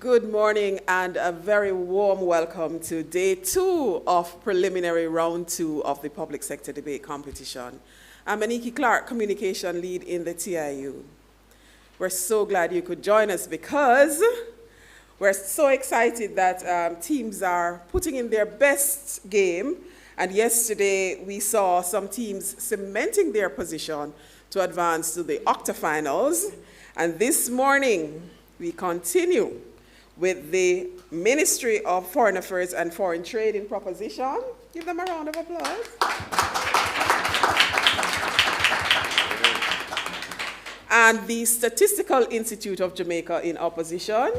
Good morning and a very warm welcome to day 2 of preliminary round 2 of the public sector debate competition. I'm Aniki Clark, communication lead in the TIU. We're so glad you could join us because we're so excited that teams are putting in their best game. And yesterday we saw some teams cementing their position to advance to the octafinals. And this morning we continue with the Ministry of Foreign Affairs and Foreign Trade in proposition. Give them a round of applause. And the Statistical Institute of Jamaica in opposition.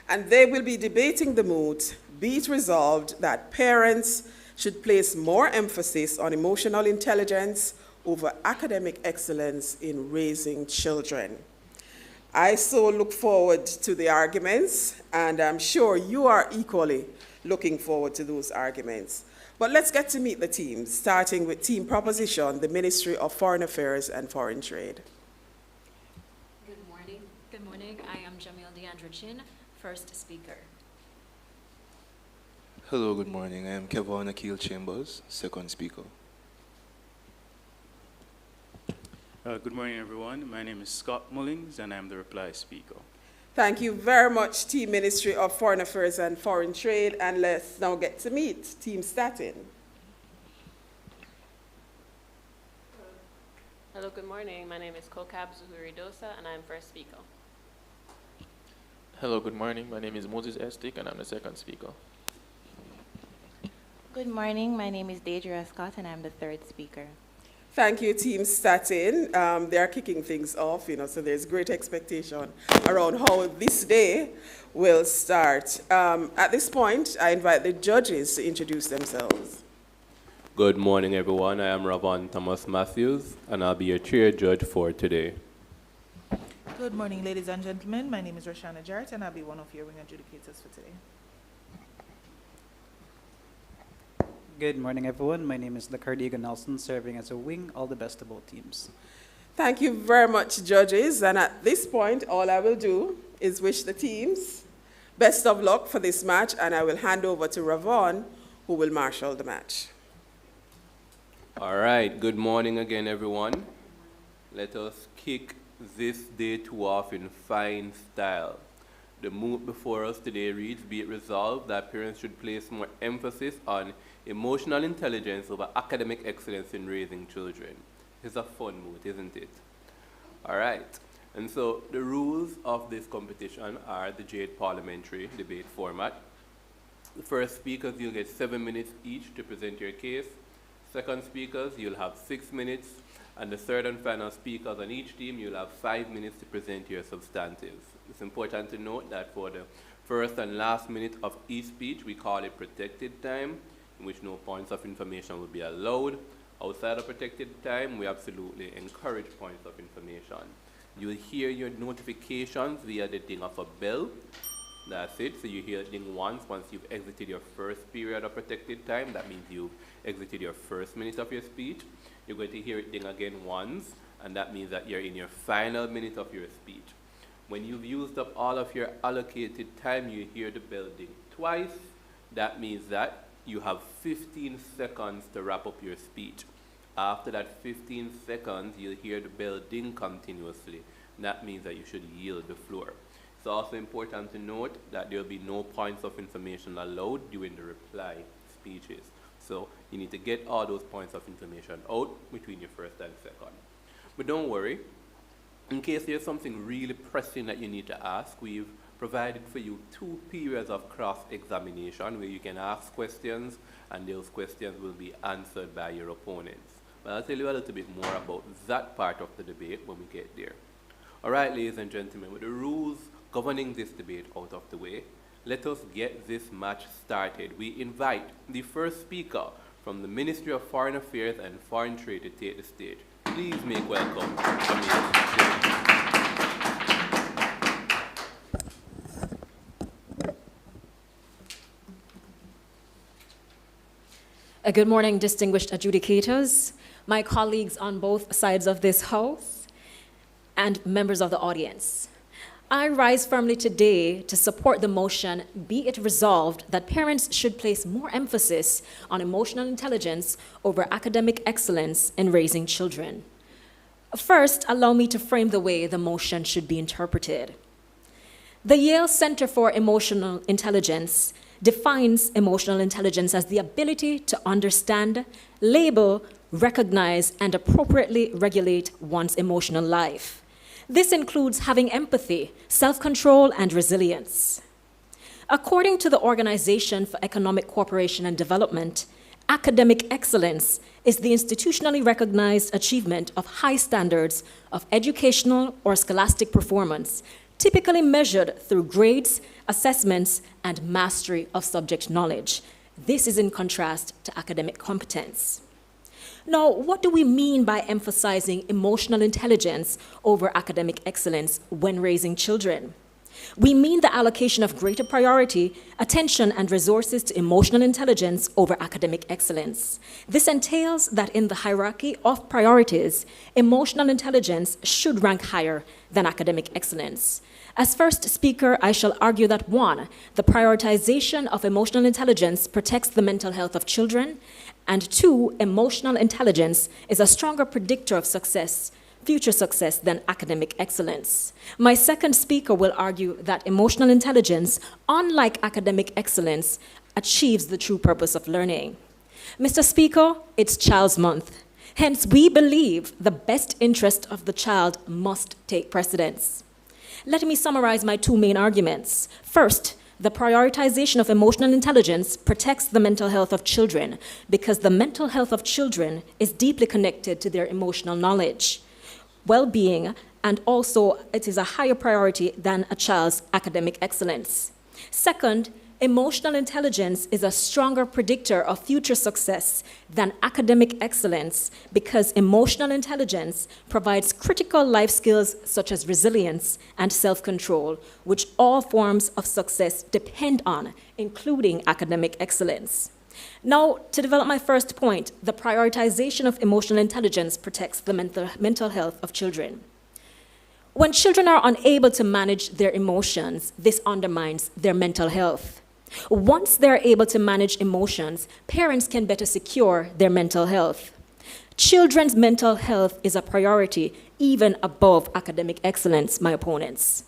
And they will be debating the moot, be it resolved that parents should place more emphasis on emotional intelligence over academic excellence in raising children. I so look forward to the arguments, and I'm sure you are equally looking forward to those arguments. But let's get to meet the teams, starting with Team Proposition, the Ministry of Foreign Affairs and Foreign Trade. Good morning. Good morning. I am Jamil Deandra-Chin, first speaker. Hello, good morning. I am Kevon Akil Chambers, second speaker. Good morning, everyone. My name is Scott Mullings, and I'm the reply speaker. Thank you very much, Team Ministry of Foreign Affairs and Foreign Trade. And let's now get to meet Team Statin. Hello, good morning. My name is Kokab Zuhuri Dosa, and I'm first speaker. Hello, good morning. My name is Moses Estik, and I'm the second speaker. Good morning. My name is Deidre Scott, and I'm the third speaker. Thank you, Team Statin. They are kicking things off, so there's great expectation around how this day will start. At this point, I invite the judges to introduce themselves. Good morning, everyone. I am Ravon Thomas Matthews, and I'll be your chair judge for today. Good morning, ladies and gentlemen. My name is Roshana Jarrett, and I'll be one of your wing adjudicators for today. Good morning, everyone. My name is Lacardiga Nelson, serving as a wing. All the best to both teams. Thank you very much, judges. And at this point, all I will do is wish the teams best of luck for this match, and I will hand over to Ravon, who will marshal the match. All right. Good morning again, everyone. Let us kick this day 2 off in fine style. The moot before us today reads, be it resolved that parents should place more emphasis on emotional intelligence over academic excellence in raising children. It's a fun moot, isn't it? All right. And so the rules of this competition are the Jade parliamentary debate format. The first speakers, you'll get 7 minutes each to present your case. Second speakers, you'll have 6 minutes. And the third and final speakers on each team, you'll have 5 minutes to present your substantives. It's important to note that for the first and last minute of each speech, we call it protected time, in which no points of information will be allowed. Outside of protected time, we absolutely encourage points of information. You'll hear your notifications via the ding of a bell. That's it. So you hear it ding once you've exited your first period of protected time. That means you've exited your first minute of your speech. You're going to hear it ding again once, and that means that you're in your final minute of your speech. When you've used up all of your allocated time, you hear the bell ding twice. That means that you have 15 seconds to wrap up your speech. After that 15 seconds, you'll hear the bell ding continuously. That means that you should yield the floor. It's also important to note that there will be no points of information allowed during the reply speeches. So you need to get all those points of information out between your first and second. But don't worry. In case there's something really pressing that you need to ask, we've provided for you 2 periods of cross-examination where you can ask questions, and those questions will be answered by your opponents. But I'll tell you a little bit more about that part of the debate when we get there. All right, ladies and gentlemen, with the rules governing this debate out of the way, let us get this match started. We invite the first speaker from the Ministry of Foreign Affairs and Foreign Trade to take the stage. Please make welcome Jamaica. Good morning, distinguished adjudicators, my colleagues on both sides of this house, and members of the audience. I rise firmly today to support the motion, be it resolved, that parents should place more emphasis on emotional intelligence over academic excellence in raising children. First, allow me to frame the way the motion should be interpreted. The Yale Center for Emotional Intelligence defines emotional intelligence as the ability to understand, label, recognize, and appropriately regulate one's emotional life. This includes having empathy, self-control, and resilience. According to the Organization for Economic Cooperation and Development, academic excellence is the institutionally recognized achievement of high standards of educational or scholastic performance, typically measured through grades, assessments, and mastery of subject knowledge. This is in contrast to academic competence. Now, what do we mean by emphasizing emotional intelligence over academic excellence when raising children? We mean the allocation of greater priority, attention, and resources to emotional intelligence over academic excellence. This entails that in the hierarchy of priorities, emotional intelligence should rank higher than academic excellence. As first speaker, I shall argue that 1, the prioritization of emotional intelligence protects the mental health of children, and 2, emotional intelligence is a stronger predictor of success, future success, than academic excellence. My second speaker will argue that emotional intelligence, unlike academic excellence, achieves the true purpose of learning. Mr. Speaker, it's Child's Month. Hence, we believe the best interest of the child must take precedence. Let me summarize my 2 main arguments. First, the prioritization of emotional intelligence protects the mental health of children because the mental health of children is deeply connected to their emotional knowledge, well-being, and also it is a higher priority than a child's academic excellence. Second, emotional intelligence is a stronger predictor of future success than academic excellence because emotional intelligence provides critical life skills such as resilience and self-control, which all forms of success depend on, including academic excellence. Now, to develop my first point, the prioritization of emotional intelligence protects the mental health of children. When children are unable to manage their emotions, this undermines their mental health. Once they're able to manage emotions, parents can better secure their mental health. Children's mental health is a priority, even above academic excellence, my opponents.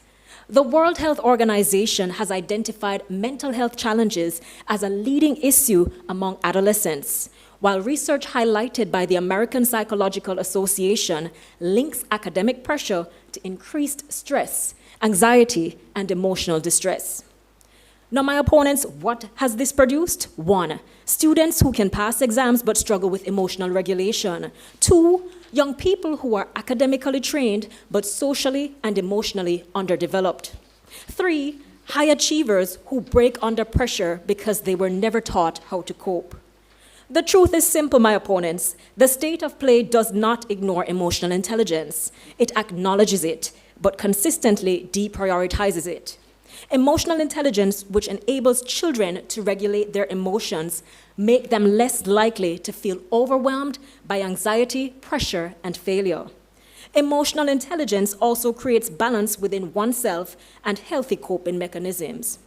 The World Health Organization has identified mental health challenges as a leading issue among adolescents, while research highlighted by the American Psychological Association links academic pressure to increased stress, anxiety, and emotional distress. Now, my opponents, what has this produced? 1, students who can pass exams but struggle with emotional regulation. 2, young people who are academically trained but socially and emotionally underdeveloped. 3, high achievers who break under pressure because they were never taught how to cope. The truth is simple, my opponents. The state of play does not ignore emotional intelligence. It acknowledges it, but consistently deprioritizes it. Emotional intelligence, which enables children to regulate their emotions, make them less likely to feel overwhelmed by anxiety, pressure, and failure. Emotional intelligence also creates balance within oneself and healthy coping mechanisms.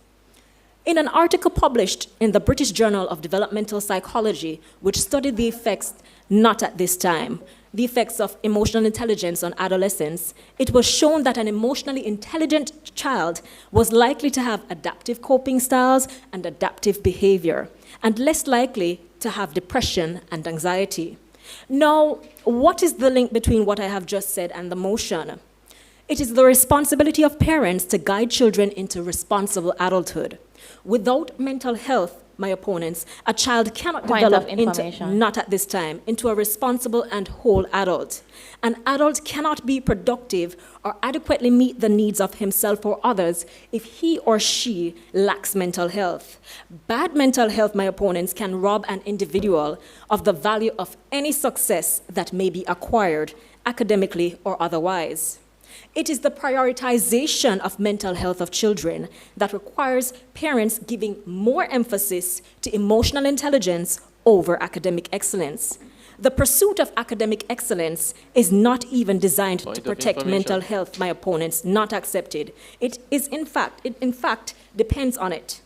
In an article published in the British Journal of Developmental Psychology, which studied the effects, not at this time, the effects of emotional intelligence on adolescents, it was shown that an emotionally intelligent child was likely to have adaptive coping styles and adaptive behavior, and less likely to have depression and anxiety. Now, what is the link between what I have just said and the motion? It is the responsibility of parents to guide children into responsible adulthood. Without mental health, my opponents, a child cannot develop not at this time, into a responsible and whole adult. An adult cannot be productive or adequately meet the needs of himself or others if he or she lacks mental health. Bad mental health, my opponents, can rob an individual of the value of any success that may be acquired, academically or otherwise. It is the prioritization of mental health of children that requires parents giving more emphasis to emotional intelligence over academic excellence. The pursuit of academic excellence is not even designed Point to of protect information. mental health, my opponents, not accepted. It in fact depends on it.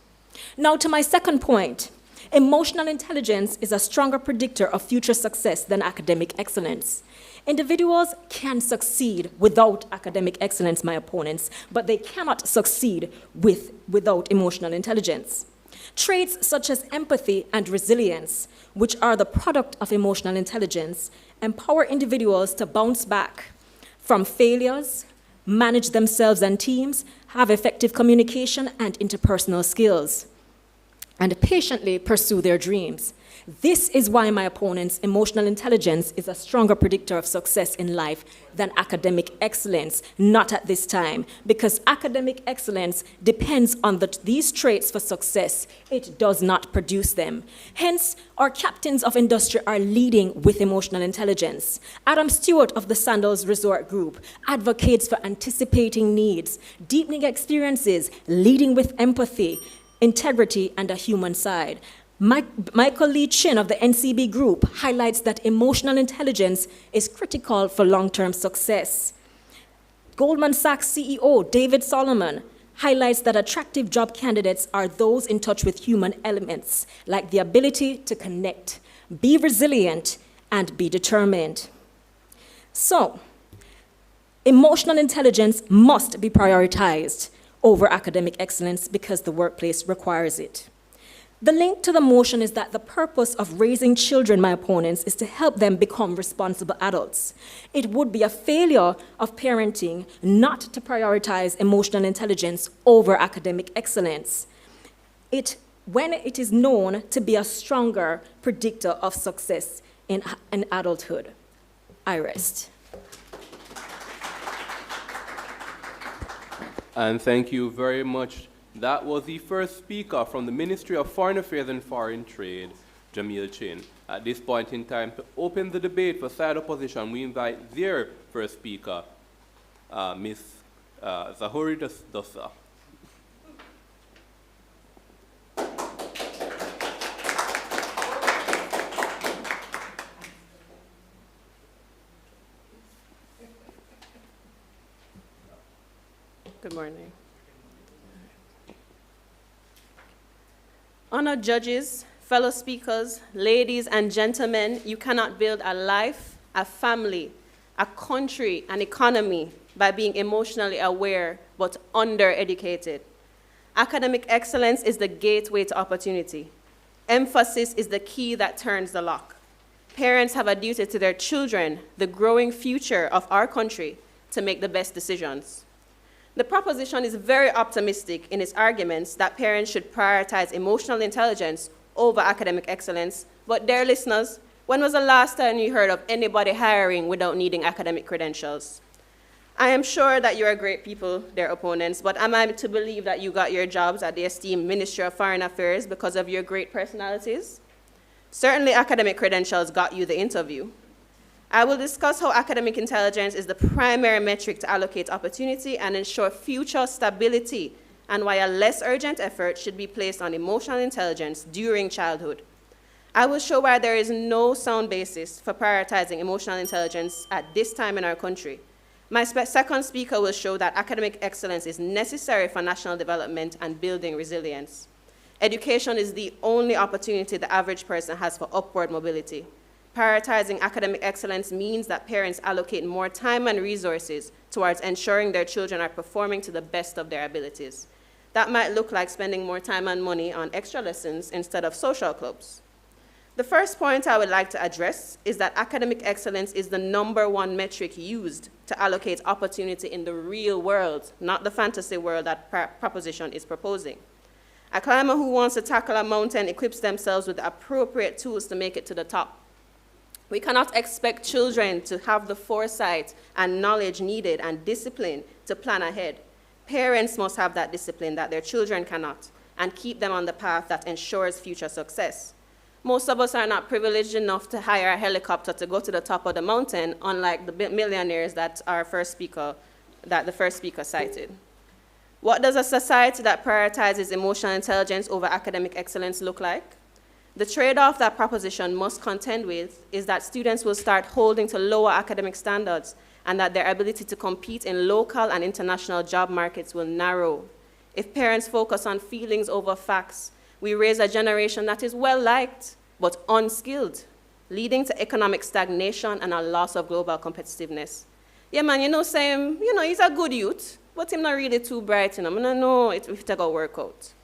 Now to my second point. Emotional intelligence is a stronger predictor of future success than academic excellence. Individuals can succeed without academic excellence, my opponents, but they cannot succeed without emotional intelligence. Traits such as empathy and resilience, which are the product of emotional intelligence, empower individuals to bounce back from failures, manage themselves and teams, have effective communication and interpersonal skills, and patiently pursue their dreams. This is why my opponent's emotional intelligence is a stronger predictor of success in life than academic excellence, not at this time, because academic excellence depends on these traits for success. It does not produce them. Hence, our captains of industry are leading with emotional intelligence. Adam Stewart of the Sandals Resort Group advocates for anticipating needs, deepening experiences, leading with empathy, integrity, and a human side. Michael Lee Chin of the NCB Group highlights that emotional intelligence is critical for long-term success. Goldman Sachs CEO David Solomon highlights that attractive job candidates are those in touch with human elements, like the ability to connect, be resilient, and be determined. So, emotional intelligence must be prioritized over academic excellence because the workplace requires it. The link to the motion is that the purpose of raising children, my opponents, is to help them become responsible adults. It would be a failure of parenting not to prioritize emotional intelligence over academic excellence. When it is known to be a stronger predictor of success in adulthood. I rest. And thank you very much. That was the first speaker from the Ministry of Foreign Affairs and Foreign Trade, Jamil Chin. At this point in time, to open the debate for side opposition, we invite their first speaker, Ms. Zahuri Dossa. Good morning. Honored judges, fellow speakers, ladies and gentlemen, you cannot build a life, a family, a country, an economy by being emotionally aware but undereducated. Academic excellence is the gateway to opportunity. Emphasis is the key that turns the lock. Parents have a duty to their children, the growing future of our country, to make the best decisions. The proposition is very optimistic in its arguments that parents should prioritize emotional intelligence over academic excellence. But dear listeners, when was the last time you heard of anybody hiring without needing academic credentials? I am sure that you are great people, their opponents, but am I to believe that you got your jobs at the esteemed Ministry of Foreign Affairs because of your great personalities? Certainly academic credentials got you the interview. I will discuss how academic intelligence is the primary metric to allocate opportunity and ensure future stability, and why a less urgent effort should be placed on emotional intelligence during childhood. I will show why there is no sound basis for prioritizing emotional intelligence at this time in our country. My second speaker will show that academic excellence is necessary for national development and building resilience. Education is the only opportunity the average person has for upward mobility. Prioritizing academic excellence means that parents allocate more time and resources towards ensuring their children are performing to the best of their abilities. That might look like spending more time and money on extra lessons instead of social clubs. The first point I would like to address is that academic excellence is the #1 metric used to allocate opportunity in the real world, not the fantasy world that proposition is proposing. A climber who wants to tackle a mountain equips themselves with the appropriate tools to make it to the top. We cannot expect children to have the foresight and knowledge needed and discipline to plan ahead. Parents must have that discipline that their children cannot, and keep them on the path that ensures future success. Most of us are not privileged enough to hire a helicopter to go to the top of the mountain, unlike the millionaires that the first speaker cited. What does a society that prioritizes emotional intelligence over academic excellence look like? The trade-off that proposition must contend with is that students will start holding to lower academic standards and that their ability to compete in local and international job markets will narrow. If parents focus on feelings over facts, we raise a generation that is well-liked but unskilled, leading to economic stagnation and a loss of global competitiveness. Yeah, man, saying, he's a good youth, but him not really too bright, I know if he take a workout.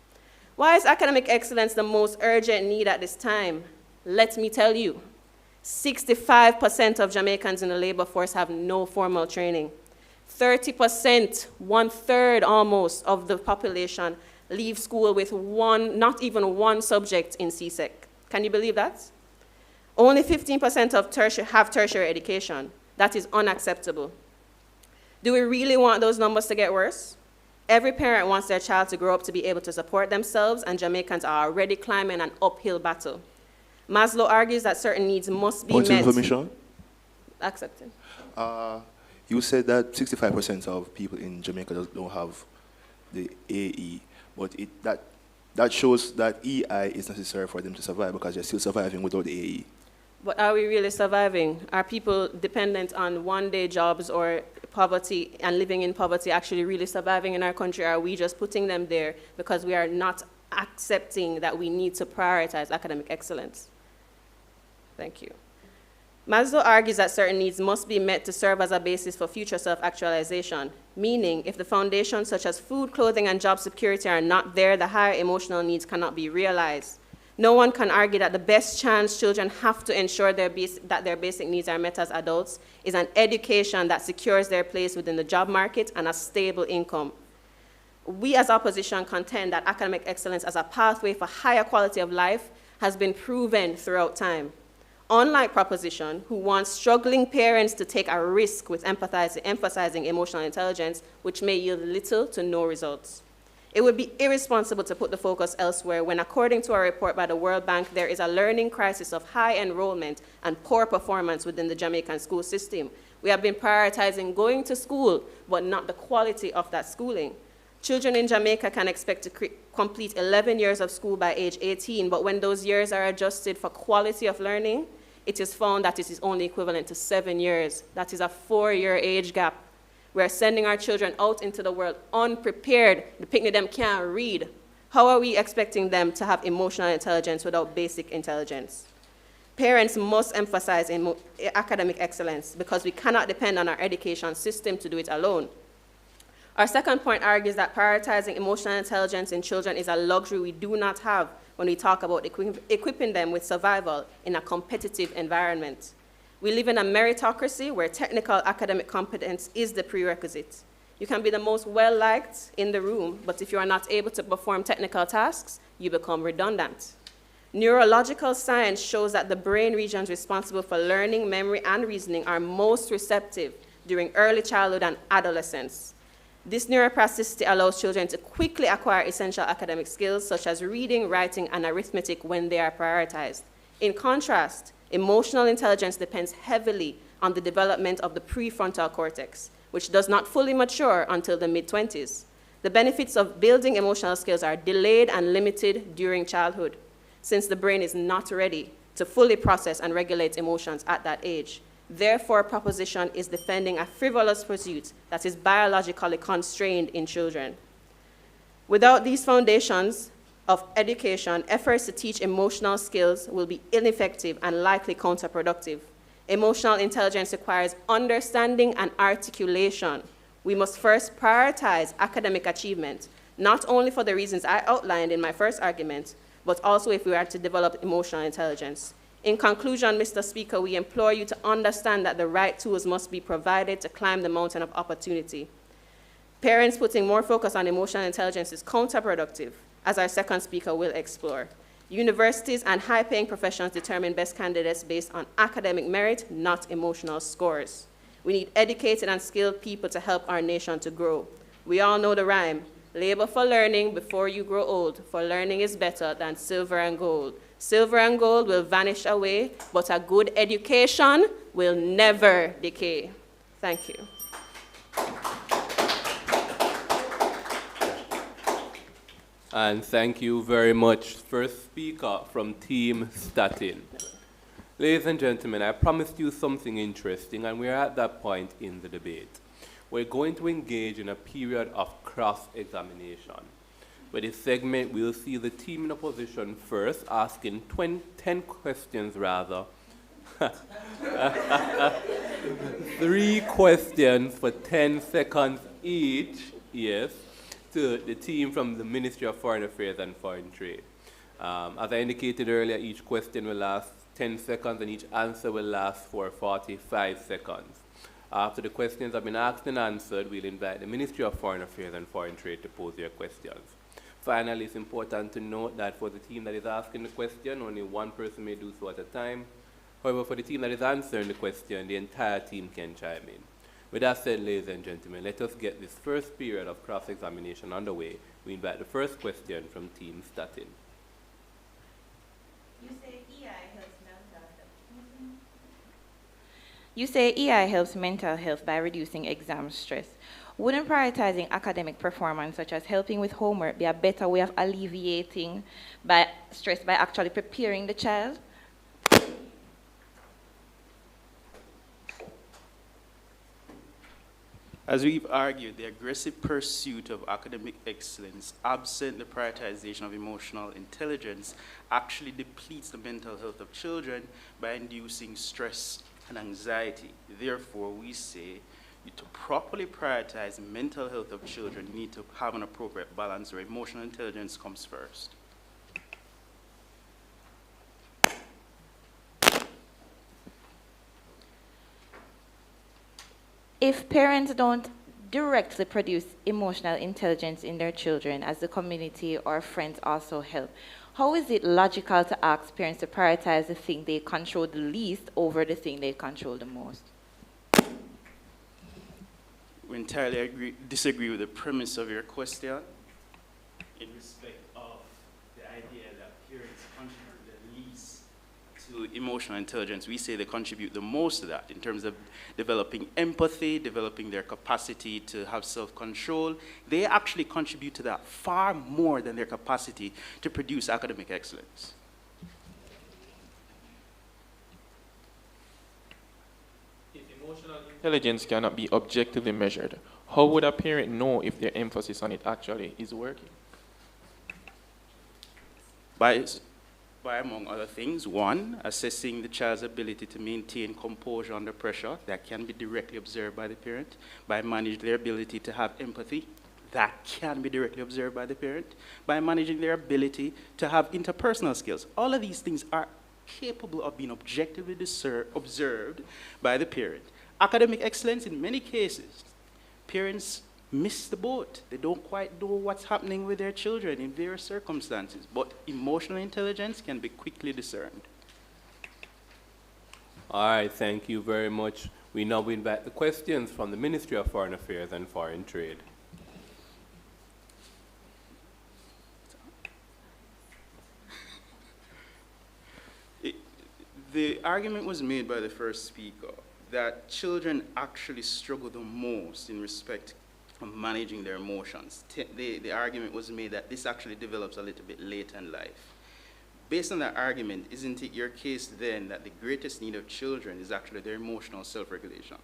Why is academic excellence the most urgent need at this time? Let me tell you. 65% of Jamaicans in the labor force have no formal training. 30%, 1/3 almost, of the population leave school with not even one subject in CSEC. Can you believe that? Only 15% have tertiary education. That is unacceptable. Do we really want those numbers to get worse? Every parent wants their child to grow up to be able to support themselves, and Jamaicans are already climbing an uphill battle. Maslow argues that certain needs must be met. Point of information? Accepted. You said that 65% of people in Jamaica don't have the AE, but that shows that EI is necessary for them to survive because they're still surviving without the AE. But are we really surviving? Are people dependent on one-day jobs or poverty and living in poverty actually really surviving in our country? Or are we just putting them there because we are not accepting that we need to prioritize academic excellence? Thank you. Maslow argues that certain needs must be met to serve as a basis for future self-actualization, meaning if the foundations such as food, clothing, and job security are not there, the higher emotional needs cannot be realized. No one can argue that the best chance children have to ensure that their basic needs are met as adults is an education that secures their place within the job market and a stable income. We as opposition contend that academic excellence as a pathway for higher quality of life has been proven throughout time. Unlike proposition, who wants struggling parents to take a risk with emphasizing emotional intelligence, which may yield little to no results. It would be irresponsible to put the focus elsewhere when, according to a report by the World Bank, there is a learning crisis of high enrollment and poor performance within the Jamaican school system. We have been prioritizing going to school, but not the quality of that schooling. Children in Jamaica can expect to complete 11 years of school by age 18, but when those years are adjusted for quality of learning, it is found that it is only equivalent to 7 years. That is a 4-year age gap. We are sending our children out into the world unprepared. The picnic them can't read. How are we expecting them to have emotional intelligence without basic intelligence? Parents must emphasize academic excellence because we cannot depend on our education system to do it alone. Our second point argues that prioritizing emotional intelligence in children is a luxury we do not have when we talk about equipping them with survival in a competitive environment. We live in a meritocracy where technical academic competence is the prerequisite. You can be the most well-liked in the room, but if you are not able to perform technical tasks, you become redundant. Neurological science shows that the brain regions responsible for learning, memory, and reasoning are most receptive during early childhood and adolescence. This neuroplasticity allows children to quickly acquire essential academic skills such as reading, writing, and arithmetic when they are prioritized. In contrast, emotional intelligence depends heavily on the development of the prefrontal cortex, which does not fully mature until the mid-20s. The benefits of building emotional skills are delayed and limited during childhood, since the brain is not ready to fully process and regulate emotions at that age. Therefore, proposition is defending a frivolous pursuit that is biologically constrained in children. Without these foundations of education, efforts to teach emotional skills will be ineffective and likely counterproductive. Emotional intelligence requires understanding and articulation. We must first prioritize academic achievement, not only for the reasons I outlined in my first argument, but also if we are to develop emotional intelligence. In conclusion, Mr. Speaker, we implore you to understand that the right tools must be provided to climb the mountain of opportunity. Parents putting more focus on emotional intelligence is counterproductive, as our second speaker will explore. Universities and high-paying professions determine best candidates based on academic merit, not emotional scores. We need educated and skilled people to help our nation to grow. We all know the rhyme, labor for learning before you grow old, for learning is better than silver and gold. Silver and gold will vanish away, but a good education will never decay. Thank you. And thank you very much. First speaker from Team Statin. Ladies and gentlemen, I promised you something interesting, and we're at that point in the debate. We're going to engage in a period of cross-examination. For this segment, we'll see the team in opposition first, asking 10 questions rather. 3 questions for 10 seconds each, yes, to the team from the Ministry of Foreign Affairs and Foreign Trade. As I indicated earlier, each question will last 10 seconds and each answer will last for 45 seconds. After the questions have been asked and answered, we'll invite the Ministry of Foreign Affairs and Foreign Trade to pose their questions. Finally, it's important to note that for the team that is asking the question, only one person may do so at a time. However, for the team that is answering the question, the entire team can chime in. With that said, ladies and gentlemen, let us get this first period of cross-examination underway. We invite the first question from Team Statin. You say EI helps mental health by reducing exam stress. Wouldn't prioritizing academic performance, such as helping with homework, be a better way of alleviating stress by actually preparing the child? As we've argued, the aggressive pursuit of academic excellence, absent the prioritization of emotional intelligence, actually depletes the mental health of children by inducing stress and anxiety. Therefore, we say to properly prioritize mental health of children, you need to have an appropriate balance where emotional intelligence comes first. If parents don't directly produce emotional intelligence in their children, as the community or friends also help, how is it logical to ask parents to prioritize the thing they control the least over the thing they control the most? We entirely disagree with the premise of your question in respect of the idea that parents contribute the least to emotional intelligence. We say they contribute the most to that in terms of developing empathy, developing their capacity to have self-control. They actually contribute to that far more than their capacity to produce academic excellence. Emotional intelligence cannot be objectively measured. How would a parent know if their emphasis on it actually is working? By, among other things, 1, assessing the child's ability to maintain composure under pressure. That can be directly observed by the parent. By managing their ability to have empathy. That can be directly observed by the parent. By managing their ability to have interpersonal skills. All of these things are capable of being objectively observed by the parent. Academic excellence, in many cases, parents miss the boat. They don't quite know what's happening with their children in various circumstances, but emotional intelligence can be quickly discerned. All right, thank you very much. We now invite the questions from the Ministry of Foreign Affairs and Foreign Trade. The argument was made by the first speaker that children actually struggle the most in respect of managing their emotions. The argument was made that this actually develops a little bit later in life. Based on that argument, isn't it your case then that the greatest need of children is actually their emotional self-regulation?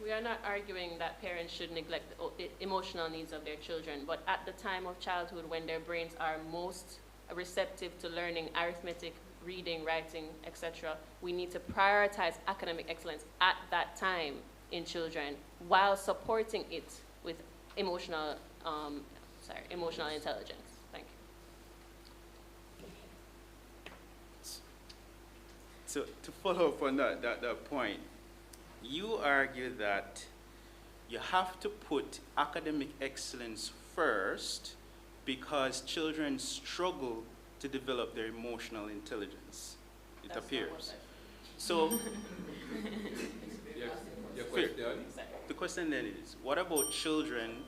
We are not arguing that parents should neglect the emotional needs of their children, but at the time of childhood, when their brains are most receptive to learning arithmetic, reading, writing, etc., we need to prioritize academic excellence at that time in children while supporting it with emotional intelligence. Thank you. So to follow up on that point, you argue that you have to put academic excellence first because children struggle to develop their emotional intelligence, it appears. So, your question? The question then is, what about children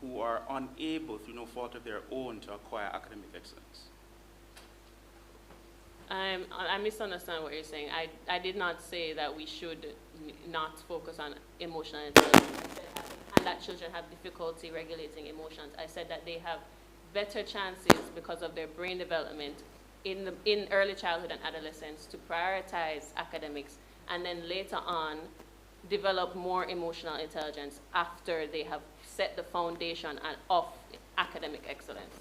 who are unable, through no fault of their own, to acquire academic excellence? I misunderstand what you're saying. I did not say that we should not focus on emotional intelligence. mentioned that children have difficulty regulating emotions. I said that they have better chances because of their brain development in early childhood and adolescence to prioritize academics, and then later on develop more emotional intelligence after they have set the foundation of academic excellence.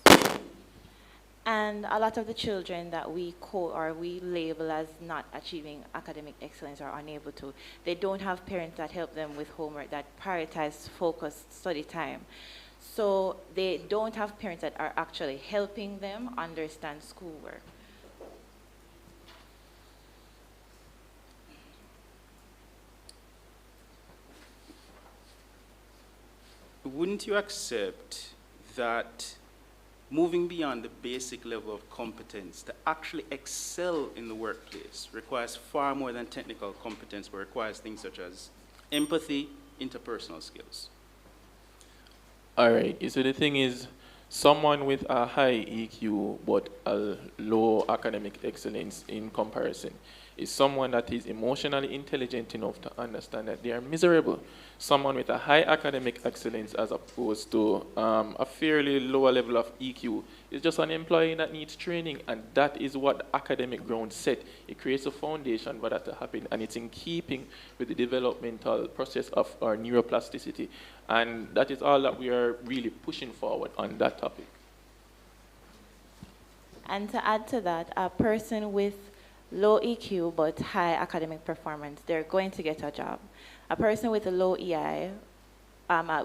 And a lot of the children that we quote or we label as not achieving academic excellence or unable to, they don't have parents that help them with homework, that prioritize focused study time. So they don't have parents that are actually helping them understand schoolwork. Wouldn't you accept that moving beyond the basic level of competence to actually excel in the workplace requires far more than technical competence, but requires things such as empathy, interpersonal skills? All right. So the thing is, someone with a high EQ but a low academic excellence in comparison is someone that is emotionally intelligent enough to understand that they are miserable. Someone with a high academic excellence as opposed to a fairly lower level of EQ is just an employee that needs training, and that is what the academic ground set. It creates a foundation for that to happen, and it's in keeping with the developmental process of our neuroplasticity. And that is all that we are really pushing forward on that topic. And to add to that, a person with low EQ but high academic performance, they're going to get a job. A person with a low EI,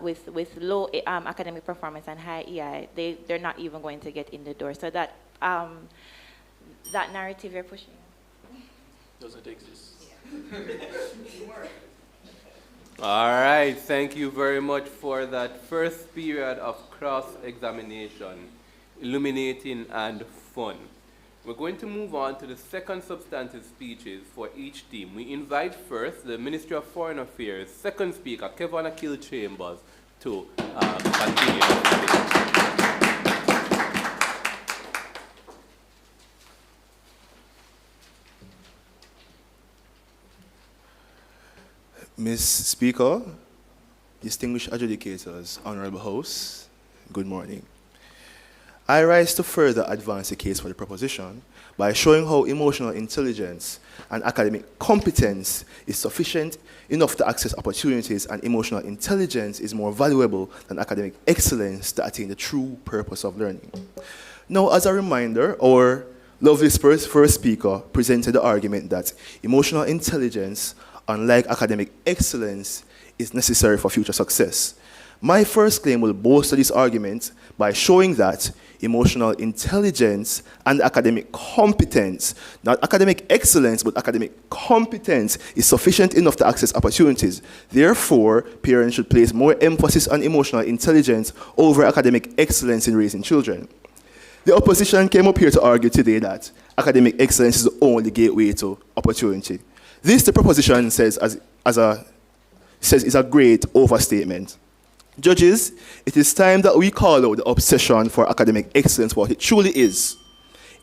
with low academic performance and high EI, they're not even going to get in the door. So that that narrative you're pushing Doesn't exist. All right, thank you very much for that first period of cross-examination, illuminating and fun. We're going to move on to the second substantive speeches for each team. We invite first the Ministry of Foreign Affairs, second speaker, Kevin Akil Chambers, to continue. Ms. Speaker, distinguished adjudicators, honorable hosts, good morning. I rise to further advance the case for the proposition by showing how emotional intelligence and academic competence is sufficient enough to access opportunities, and emotional intelligence is more valuable than academic excellence to attain the true purpose of learning. Now, as a reminder, our lovely first speaker presented the argument that emotional intelligence, unlike academic excellence, is necessary for future success. My first claim will bolster this argument by showing that emotional intelligence and academic competence, not academic excellence, but academic competence, is sufficient enough to access opportunities. Therefore, parents should place more emphasis on emotional intelligence over academic excellence in raising children. The opposition came up here to argue today that academic excellence is the only gateway to opportunity. This, the proposition says, is a great overstatement. Judges, it is time that we call out the obsession for academic excellence for what it truly is: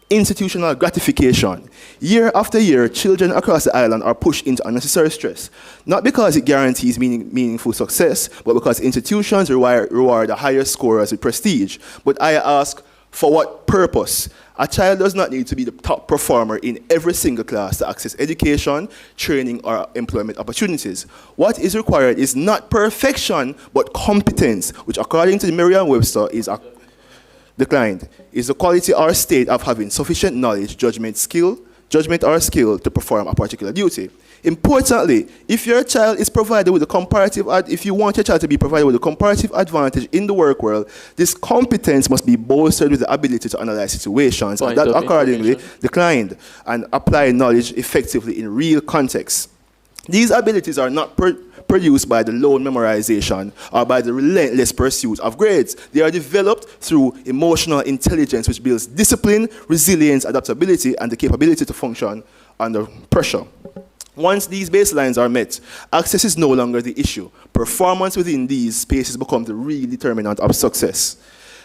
institutional gratification. Year after year, children across the island are pushed into unnecessary stress, not because it guarantees meaningful success, but because institutions reward the highest scorers with prestige. But I ask, for what purpose? A child does not need to be the top performer in every single class to access education, training, or employment opportunities. What is required is not perfection, but competence, which according to the Merriam-Webster is declined, is the quality or state of having sufficient knowledge, judgment or skill to perform a particular duty. Importantly, if your child is provided with if you want your child to be provided with a comparative advantage in the work world, this competence must be bolstered with the ability to analyze situations, and that accordingly declined, and apply knowledge effectively in real context. These abilities are not produced by the lone memorization or by the relentless pursuit of grades. They are developed through emotional intelligence, which builds discipline, resilience, adaptability, and the capability to function under pressure. Once these baselines are met, access is no longer the issue. Performance within these spaces becomes the real determinant of success.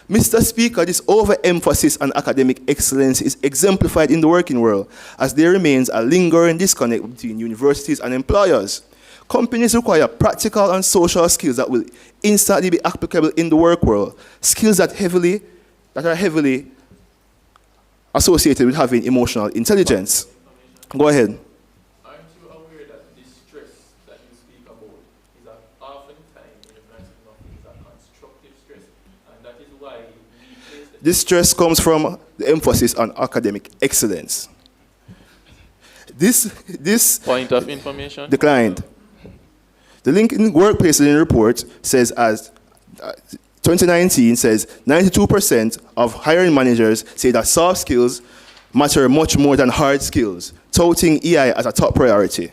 Mr. Speaker, this overemphasis on academic excellence is exemplified in the working world, as there remains a lingering disconnect between universities and employers. Companies require practical and social skills that will instantly be applicable in the work world, skills that are heavily associated with having emotional intelligence. Go ahead. Aren't you aware that this stress that you speak about is that oftentimes in the United States is a constructive stress, and that is why we place the This stress comes from the emphasis on academic excellence. This point of information declined. The LinkedIn Workplace Learning Report says 2019 says 92% of hiring managers say that soft skills matter much more than hard skills, touting EI as a top priority.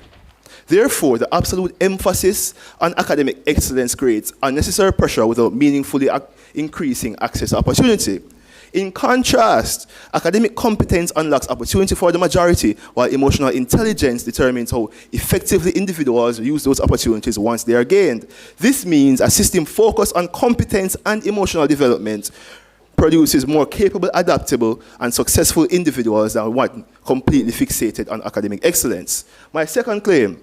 Therefore, the absolute emphasis on academic excellence creates unnecessary pressure without meaningfully increasing access to opportunity. In contrast, academic competence unlocks opportunity for the majority, while emotional intelligence determines how effectively individuals use those opportunities once they are gained. This means a system focused on competence and emotional development produces more capable, adaptable, and successful individuals than one completely fixated on academic excellence. My second claim: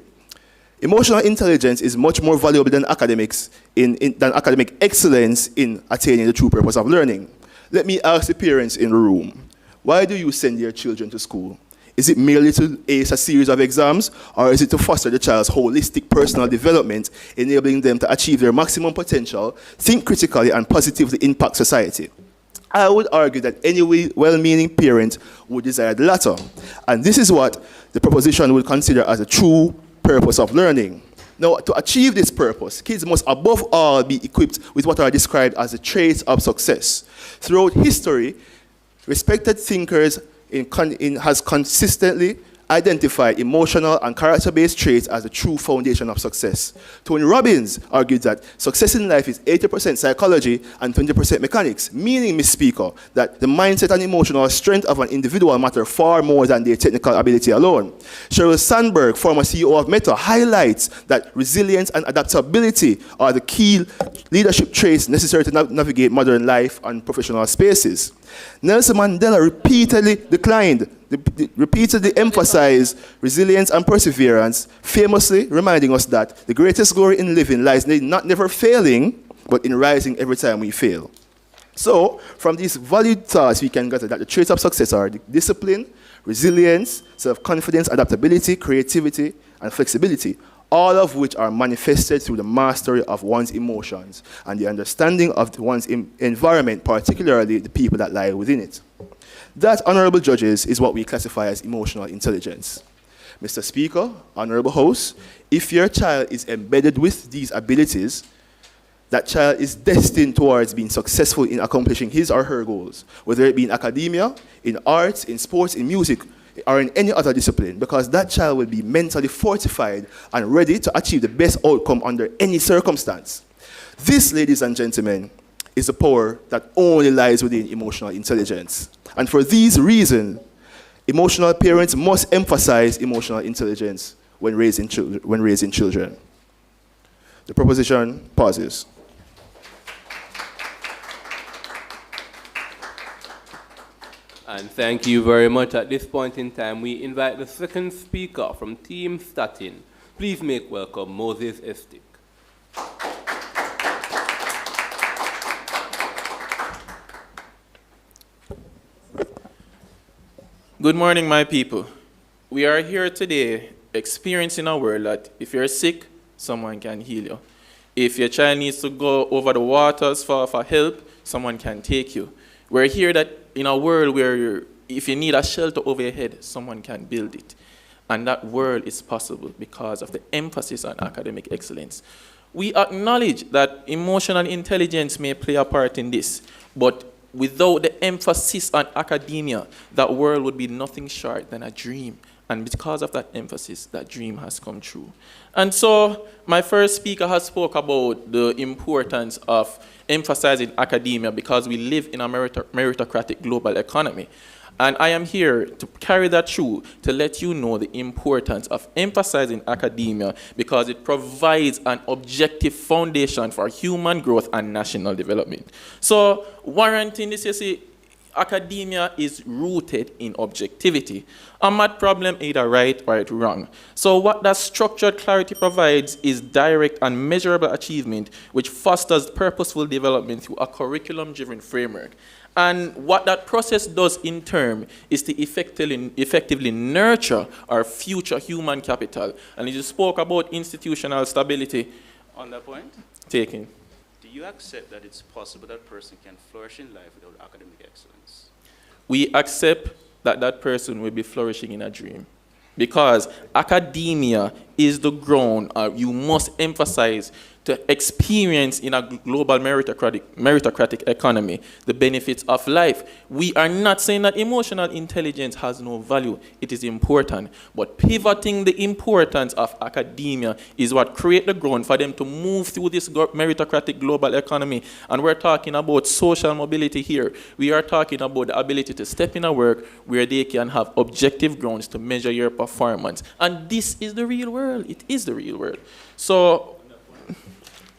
emotional intelligence is much more valuable than than academic excellence in attaining the true purpose of learning. Let me ask the parents in the room, why do you send your children to school? Is it merely to ace a series of exams, or is it to foster the child's holistic personal development, enabling them to achieve their maximum potential, think critically, and positively impact society? I would argue that any well-meaning parent would desire the latter, and this is what the proposition would consider as a true purpose of learning. Now, to achieve this purpose, kids must above all be equipped with what are described as the traits of success. Throughout history, respected thinkers has consistently identified emotional and character-based traits as the true foundation of success. Tony Robbins argued that success in life is 80% psychology and 20% mechanics, meaning, Ms. Speaker, that the mindset and emotional strength of an individual matter far more than their technical ability alone. Sheryl Sandberg, former CEO of Meta, highlights that resilience and adaptability are the key leadership traits necessary to navigate modern life and professional spaces. Nelson Mandela repeatedly emphasized resilience and perseverance, famously reminding us that the greatest glory in living lies not never failing, but in rising every time we fail. So, from these valued thoughts, we can gather that the traits of success are discipline, resilience, self-confidence, adaptability, creativity, and flexibility, all of which are manifested through the mastery of one's emotions and the understanding of one's environment, particularly the people that lie within it. That, honorable judges, is what we classify as emotional intelligence. Mr. Speaker, honorable hosts, if your child is embedded with these abilities, that child is destined towards being successful in accomplishing his or her goals, whether it be in academia, in arts, in sports, in music, or in any other discipline, because that child will be mentally fortified and ready to achieve the best outcome under any circumstance. This, ladies and gentlemen, is the power that only lies within emotional intelligence. And for these reasons, emotional parents must emphasize emotional intelligence when raising children. The proposition pauses. And thank you very much. At this point in time, we invite the second speaker from Team Statin. Please make welcome Moses Estick. Good morning, my people. We are here today experiencing a world that if you're sick, someone can heal you. If your child needs to go over the waters for help, someone can take you. We're here that in a world where if you need a shelter over your head, someone can build it. And that world is possible because of the emphasis on academic excellence. We acknowledge that emotional intelligence may play a part in this, but without the emphasis on academia, that world would be nothing short than a dream. And because of that emphasis, that dream has come true. And so my first speaker has spoke about the importance of emphasizing academia because we live in a meritocratic global economy. And I am here to carry that through to let you know the importance of emphasizing academia because it provides an objective foundation for human growth and national development. So warranting this, you see, academia is rooted in objectivity. A math problem either right or wrong. So what that structured clarity provides is direct and measurable achievement, which fosters purposeful development through a curriculum-driven framework. And what that process does in turn is to effectively nurture our future human capital. And you spoke about institutional stability. On that point, Taken. do you accept that it's possible that a person can flourish in life without academic excellence? We accept that that person will be flourishing in a dream. Because academia is the ground you must emphasize to experience in a global meritocratic economy the benefits of life. We are not saying that emotional intelligence has no value. It is important. But pivoting the importance of academia is what creates the ground for them to move through this meritocratic global economy. And we're talking about social mobility here. We are talking about the ability to step in a work where they can have objective grounds to measure your performance. And this is the real world. It is the real world. So,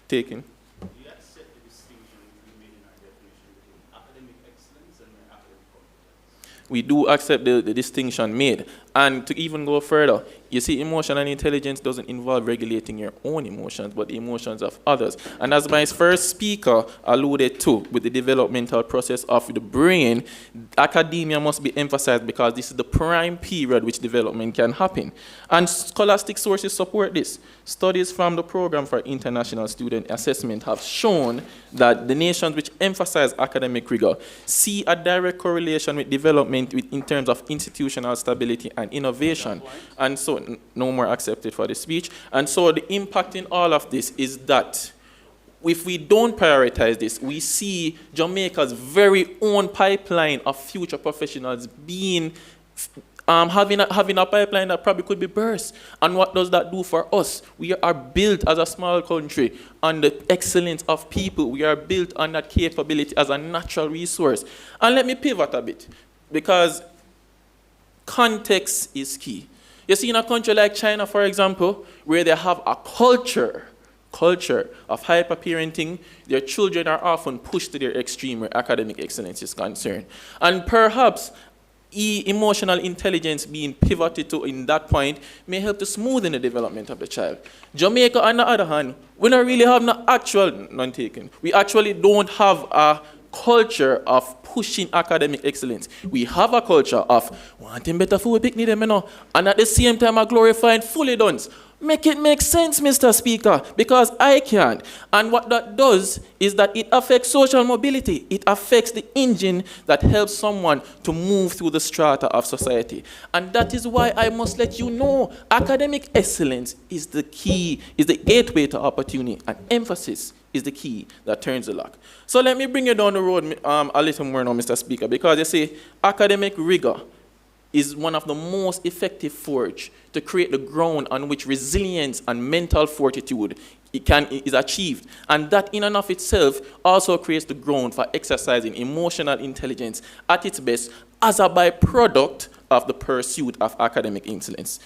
taken. Do you accept the distinction we made in our definition between academic excellence and academic competence? We do accept the distinction made. And to even go further, you see, emotional intelligence doesn't involve regulating your own emotions, but the emotions of others. And as my first speaker alluded to, with the developmental process of the brain, academia must be emphasized because this is the prime period which development can happen. And scholastic sources support this. Studies from the Program for International Student Assessment have shown that the nations which emphasize academic rigor see a direct correlation with development in terms of institutional stability and innovation. And so, no more accepted for the speech. And so the impact in all of this is that if we don't prioritize this, we see Jamaica's very own pipeline of future professionals being having a pipeline that probably could be burst. And what does that do for us? We are built as a small country on the excellence of people. We are built on that capability as a natural resource. And let me pivot a bit, because context is key. You see, in a country like China, for example, where they have a culture of hyper-parenting, their children are often pushed to their extreme where academic excellence is concerned. And perhaps emotional intelligence being pivoted to in that point may help to smoothen the development of the child. Jamaica, on the other hand, we don't really have no actual, none-taken. We actually don't have a culture of pushing academic excellence. We have a culture of wanting better food, picnic them, and at the same time, are glorifying fully done. Make it make sense, Mr. Speaker, because I can't. And what that does is that it affects social mobility. It affects the engine that helps someone to move through the strata of society. And that is why I must let you know academic excellence is the key, is the gateway to opportunity, and emphasis is the key that turns the lock. So let me bring you down the road a little more now, Mr. Speaker, because you see, academic rigor is one of the most effective forge to create the ground on which resilience and mental fortitude is achieved. And that in and of itself also creates the ground for exercising emotional intelligence at its best as a byproduct of the pursuit of academic excellence.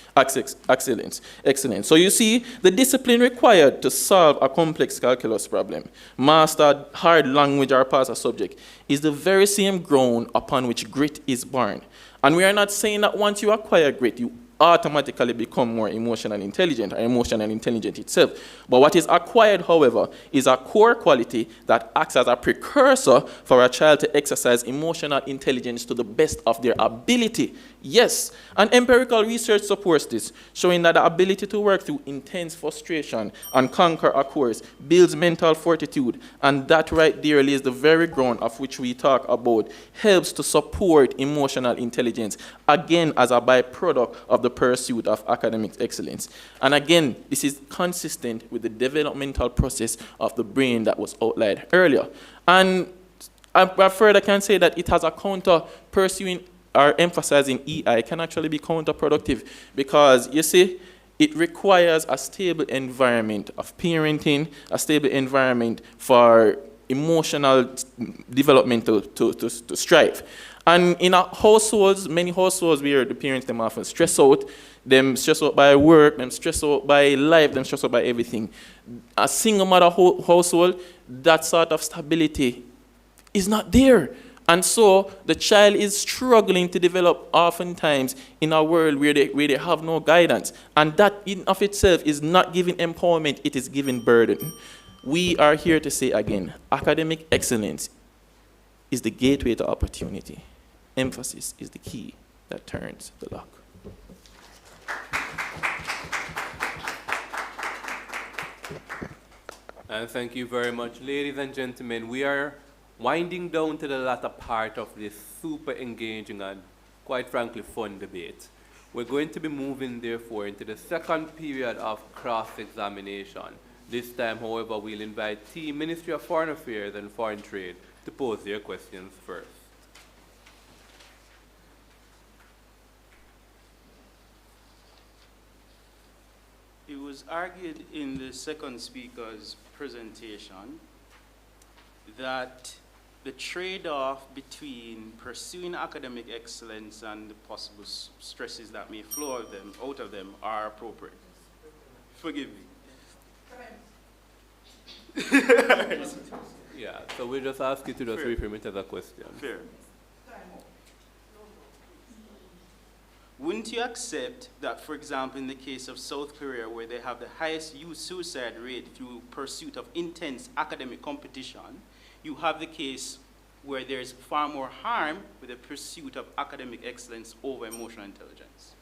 So you see, the discipline required to solve a complex calculus problem, master hard language or pass a subject, is the very same ground upon which grit is born. And we are not saying that once you acquire grit, you automatically become more emotional intelligent or emotional intelligent itself. But what is acquired, however, is a core quality that acts as a precursor for a child to exercise emotional intelligence to the best of their ability. Yes, and empirical research supports this, showing that the ability to work through intense frustration and conquer a course builds mental fortitude, and that right there lays the very ground of which we talk about, helps to support emotional intelligence, again as a byproduct of the pursuit of academic excellence. And again, this is consistent with the developmental process of the brain that was outlined earlier. And I further can say that it has a counter pursuing or emphasizing EI can actually be counterproductive, because you see, it requires a stable environment of parenting, a stable environment for emotional development to strive. And in many households where the parents them often stress out by work, them stress out by life, them stress out by everything. A single mother household, that sort of stability is not there. And so the child is struggling to develop oftentimes in a world where they have no guidance. And that in of itself is not giving empowerment, it is giving burden. We are here to say again, academic excellence is the gateway to opportunity. Emphasis is the key that turns the lock. And thank you very much. Ladies and gentlemen, we are winding down to the latter part of this super engaging and, quite frankly, fun debate. We're going to be moving, therefore, into the second period of cross-examination. This time, however, we'll invite Team Ministry of Foreign Affairs and Foreign Trade to pose their questions first. It was argued in the second speaker's presentation that the trade-off between pursuing academic excellence and the possible stresses that may flow out of them are appropriate. Forgive me. Yeah, so we'll just ask you to just reframe it as a question. Fair. Wouldn't you accept that, for example, in the case of South Korea, where they have the highest youth suicide rate through pursuit of intense academic competition, you have the case where there's far more harm with the pursuit of academic excellence over emotional intelligence?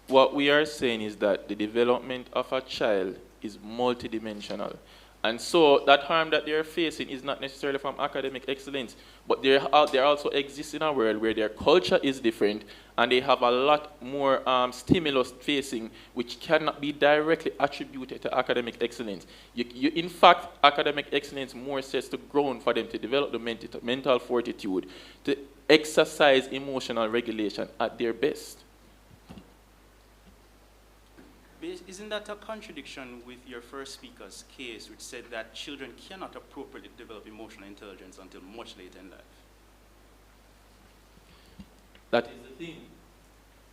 What we are saying is that the development of a child is multidimensional. And so that harm that they're facing is not necessarily from academic excellence, but they also exist in a world where their culture is different and they have a lot more stimulus facing which cannot be directly attributed to academic excellence. In fact, academic excellence more sets the ground for them to develop the mental fortitude, to exercise emotional regulation at their best. Isn't that a contradiction with your first speaker's case, which said that children cannot appropriately develop emotional intelligence until much later in life? That is the thing.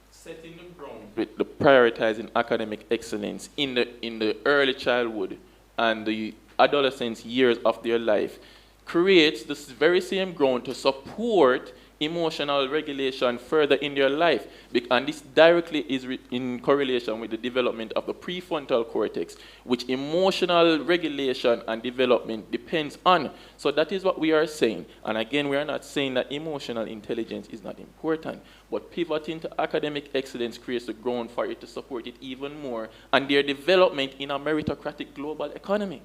Setting the ground with the prioritizing academic excellence in the early childhood and the adolescence years of their life creates this very same ground to support emotional regulation further in their life. And this directly is in correlation with the development of the prefrontal cortex, which emotional regulation and development depends on. So that is what we are saying. And again, we are not saying that emotional intelligence is not important, but pivoting to academic excellence creates the ground for it to support it even more and their development in a meritocratic global economy.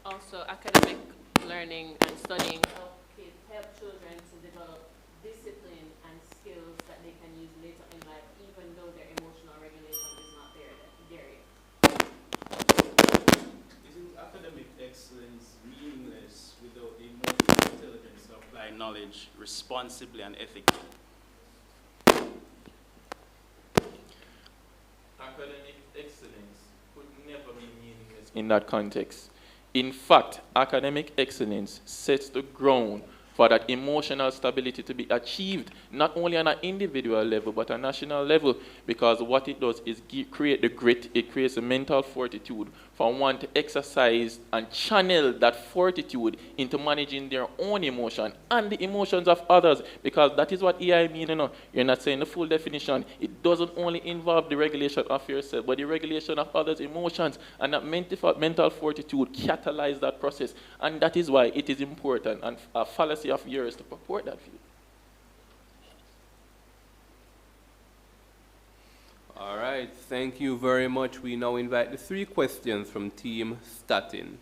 Also, academic learning and studying help children to develop discipline and skills that they can use later in life, even though their emotional regulation is not there yet. Isn't academic excellence meaningless without the emotional intelligence to apply knowledge responsibly and ethically? Academic excellence could never be meaningless in that context. In fact, academic excellence sets the ground for that emotional stability to be achieved, not only on an individual level, but a national level, because what it does is create the grit, it creates a mental fortitude for one to exercise and channel that fortitude into managing their own emotion and the emotions of others, because that is what EI means, You're not saying the full definition. It doesn't only involve the regulation of yourself, but the regulation of others' emotions, and that mental fortitude catalyzes that process, and that is why it is important and a fallacy of yours to purport that view. All right, thank you very much. We now invite the 3 questions from Team Statin.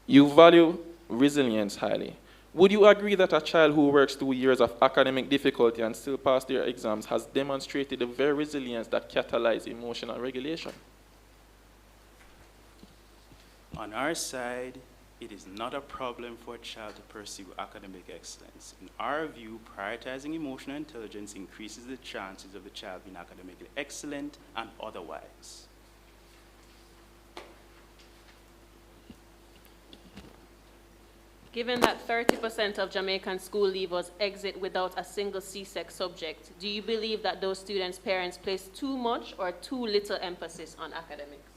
You value resilience highly. Would you agree that a child who works 2 years of academic difficulty and still pass their exams has demonstrated the very resilience that catalyzes emotional regulation? On our side, it is not a problem for a child to pursue academic excellence. In our view, prioritizing emotional intelligence increases the chances of the child being academically excellent and otherwise. Given that 30% of Jamaican school leavers exit without a single CSEC subject, do you believe that those students' parents place too much or too little emphasis on academics?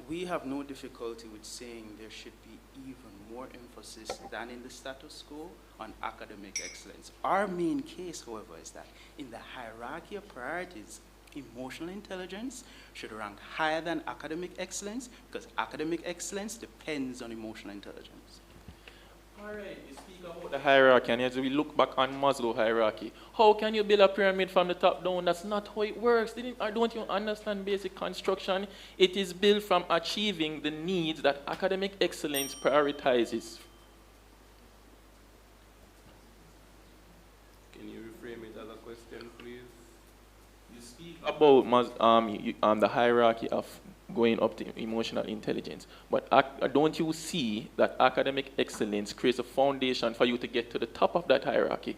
We have no difficulty with saying there should be even more emphasis than in the status quo on academic excellence. Our main case, however, is that in the hierarchy of priorities, emotional intelligence should rank higher than academic excellence because academic excellence depends on emotional intelligence. All right, you speak about the hierarchy, and as we look back on Maslow hierarchy, how can you build a pyramid from the top down? That's not how it works. Don't you understand basic construction? It is built from achieving the needs that academic excellence prioritizes. Can you reframe it as a question, please? You speak about the hierarchy of going up to emotional intelligence, but don't you see that academic excellence creates a foundation for you to get to the top of that hierarchy?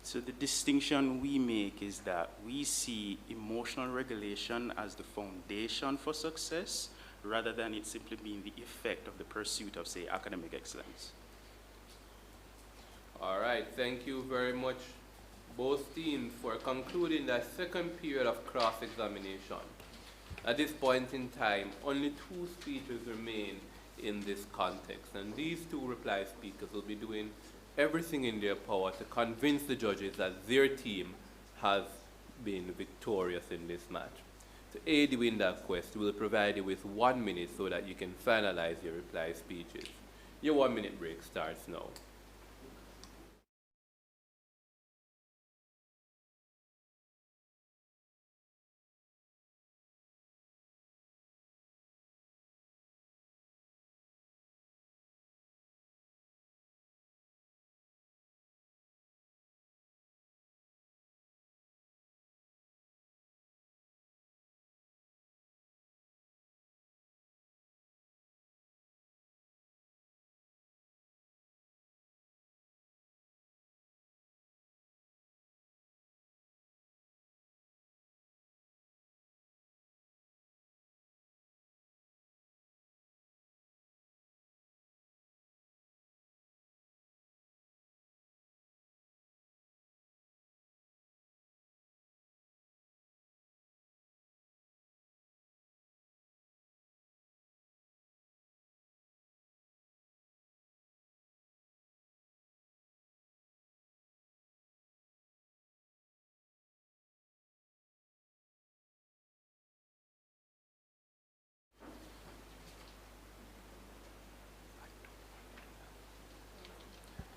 So the distinction we make is that we see emotional regulation as the foundation for success rather than it simply being the effect of the pursuit of, say, academic excellence. All right, thank you very much, both teams, for concluding that second period of cross-examination. At this point in time, only 2 speakers remain in this context, and these 2 reply speakers will be doing everything in their power to convince the judges that their team has been victorious in this match. To aid you in that quest, we'll provide you with 1 minute so that you can finalize your reply speeches. Your 1-minute break starts now.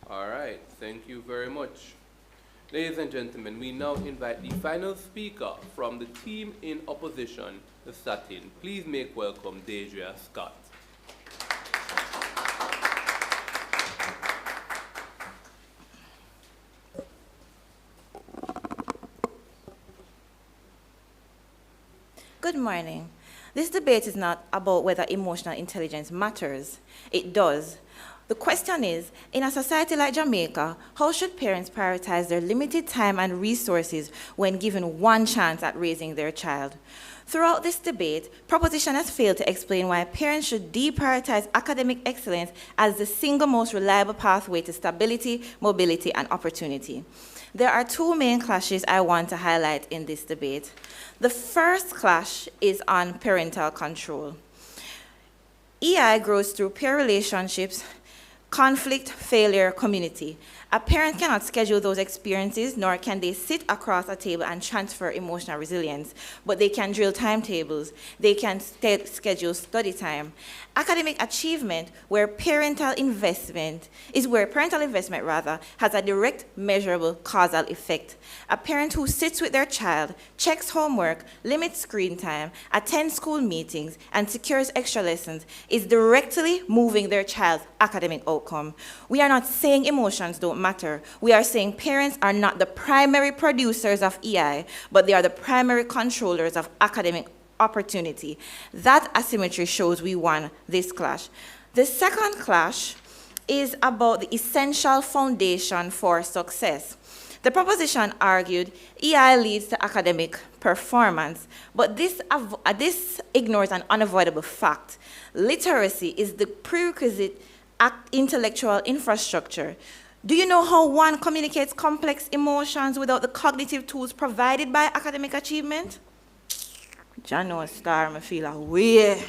All right, thank you very much. Ladies and gentlemen, we now invite the final speaker from the team in opposition, the Satin. Please make welcome Deidre Scott. Good morning. This debate is not about whether emotional intelligence matters. It does. The question is, in a society like Jamaica, how should parents prioritize their limited time and resources when given 1 chance at raising their child? Throughout this debate, proposition has failed to explain why parents should deprioritize academic excellence as the single most reliable pathway to stability, mobility, and opportunity. There are 2 main clashes I want to highlight in this debate. The first clash is on parental control. EI grows through peer relationships, conflict, failure, community. A parent cannot schedule those experiences, nor can they sit across a table and transfer emotional resilience, but they can drill timetables, they can schedule study time. Academic achievement, where parental investment has a direct, measurable, causal effect. A parent who sits with their child, checks homework, limits screen time, attends school meetings, and secures extra lessons is directly moving their child's academic outcome. We are not saying emotions don't matter. We are saying parents are not the primary producers of EI, but they are the primary controllers of academic opportunity. That asymmetry shows we won this clash. The second clash is about the essential foundation for success. The proposition argued EI leads to academic performance, but this ignores an unavoidable fact. Literacy is the prerequisite intellectual infrastructure. Do you know how one communicates complex emotions without the cognitive tools provided by academic achievement? Jano Star, I feel away.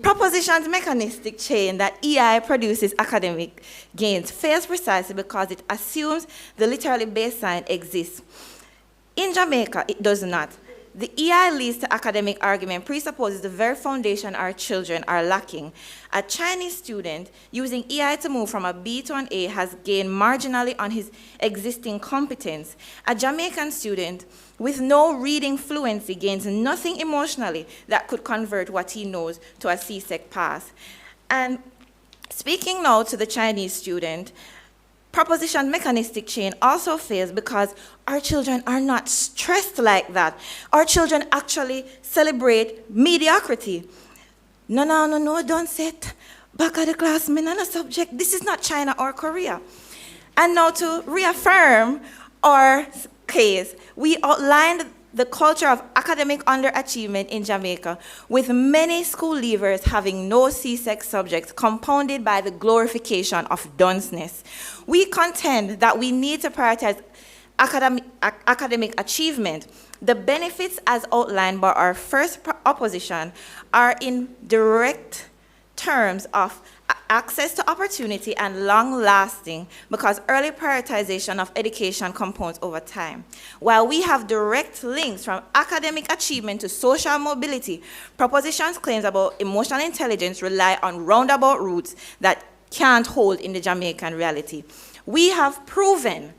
Proposition's mechanistic chain that EI produces academic gains fails precisely because it assumes the literary baseline exists. In Jamaica, it does not. The EI leads to academic argument presupposes the very foundation our children are lacking. A Chinese student using EI to move from a B to an A has gained marginally on his existing competence. A Jamaican student with no reading fluency gains nothing emotionally that could convert what he knows to a CSEC pass. And speaking now to the Chinese student, proposition mechanistic chain also fails because our children are not stressed like that. Our children actually celebrate mediocrity. No, don't sit back at the class, me on a subject. This is not China or Korea. And now to reaffirm our case, we outlined the culture of academic underachievement in Jamaica, with many school leavers having no CSEC subjects, compounded by the glorification of dunceness. We contend that we need to prioritize academic achievement. The benefits as outlined by our first opposition are in direct terms of access to opportunity and long-lasting, because early prioritization of education compounds over time. While we have direct links from academic achievement to social mobility, propositions' claims about emotional intelligence rely on roundabout routes that can't hold in the Jamaican reality. We have proven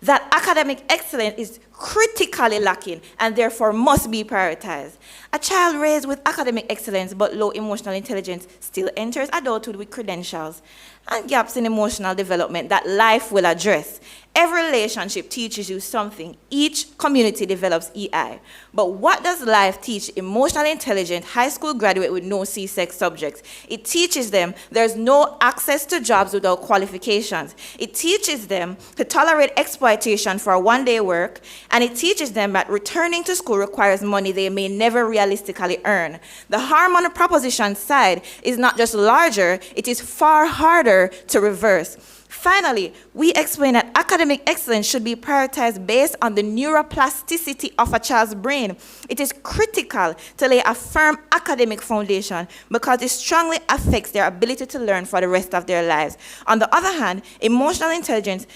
that academic excellence is critically lacking and therefore must be prioritized. A child raised with academic excellence but low emotional intelligence still enters adulthood with credentials and gaps in emotional development that life will address. Every relationship teaches you something. Each community develops EI. But what does life teach emotionally intelligent high school graduate with no CSEC subjects? It teaches them there's no access to jobs without qualifications. It teaches them to tolerate exploitation for one-day work, and it teaches them that returning to school requires money they may never realistically earn. The harm on the proposition side is not just larger, it is far harder to reverse. Finally, we explain that academic excellence should be prioritized based on the neuroplasticity of a child's brain. It is critical to lay a firm academic foundation because it strongly affects their ability to learn for the rest of their lives. On the other hand, emotional intelligence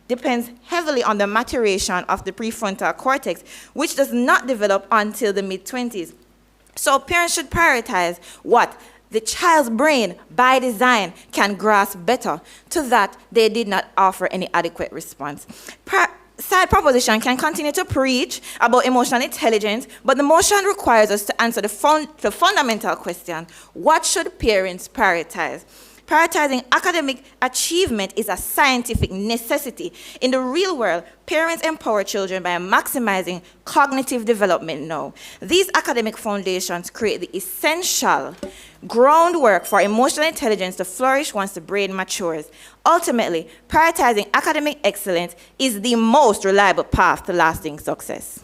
depends heavily on the maturation of the prefrontal cortex, which does not develop until the mid-20s. So parents should prioritize what the child's brain, by design, can grasp better. To that, they did not offer any adequate response. Side proposition can continue to preach about emotional intelligence, but the motion requires us to answer the fundamental question: what should parents prioritize? Prioritizing academic achievement is a scientific necessity. In the real world, parents empower children by maximizing cognitive development now. These academic foundations create the essential groundwork for emotional intelligence to flourish once the brain matures. Ultimately, prioritizing academic excellence is the most reliable path to lasting success.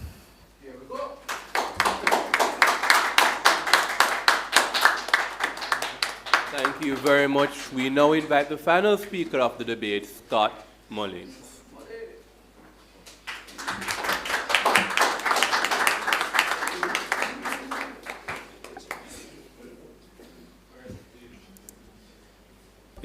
Thank you very much. We now invite the final speaker of the debate, Scott Mullins.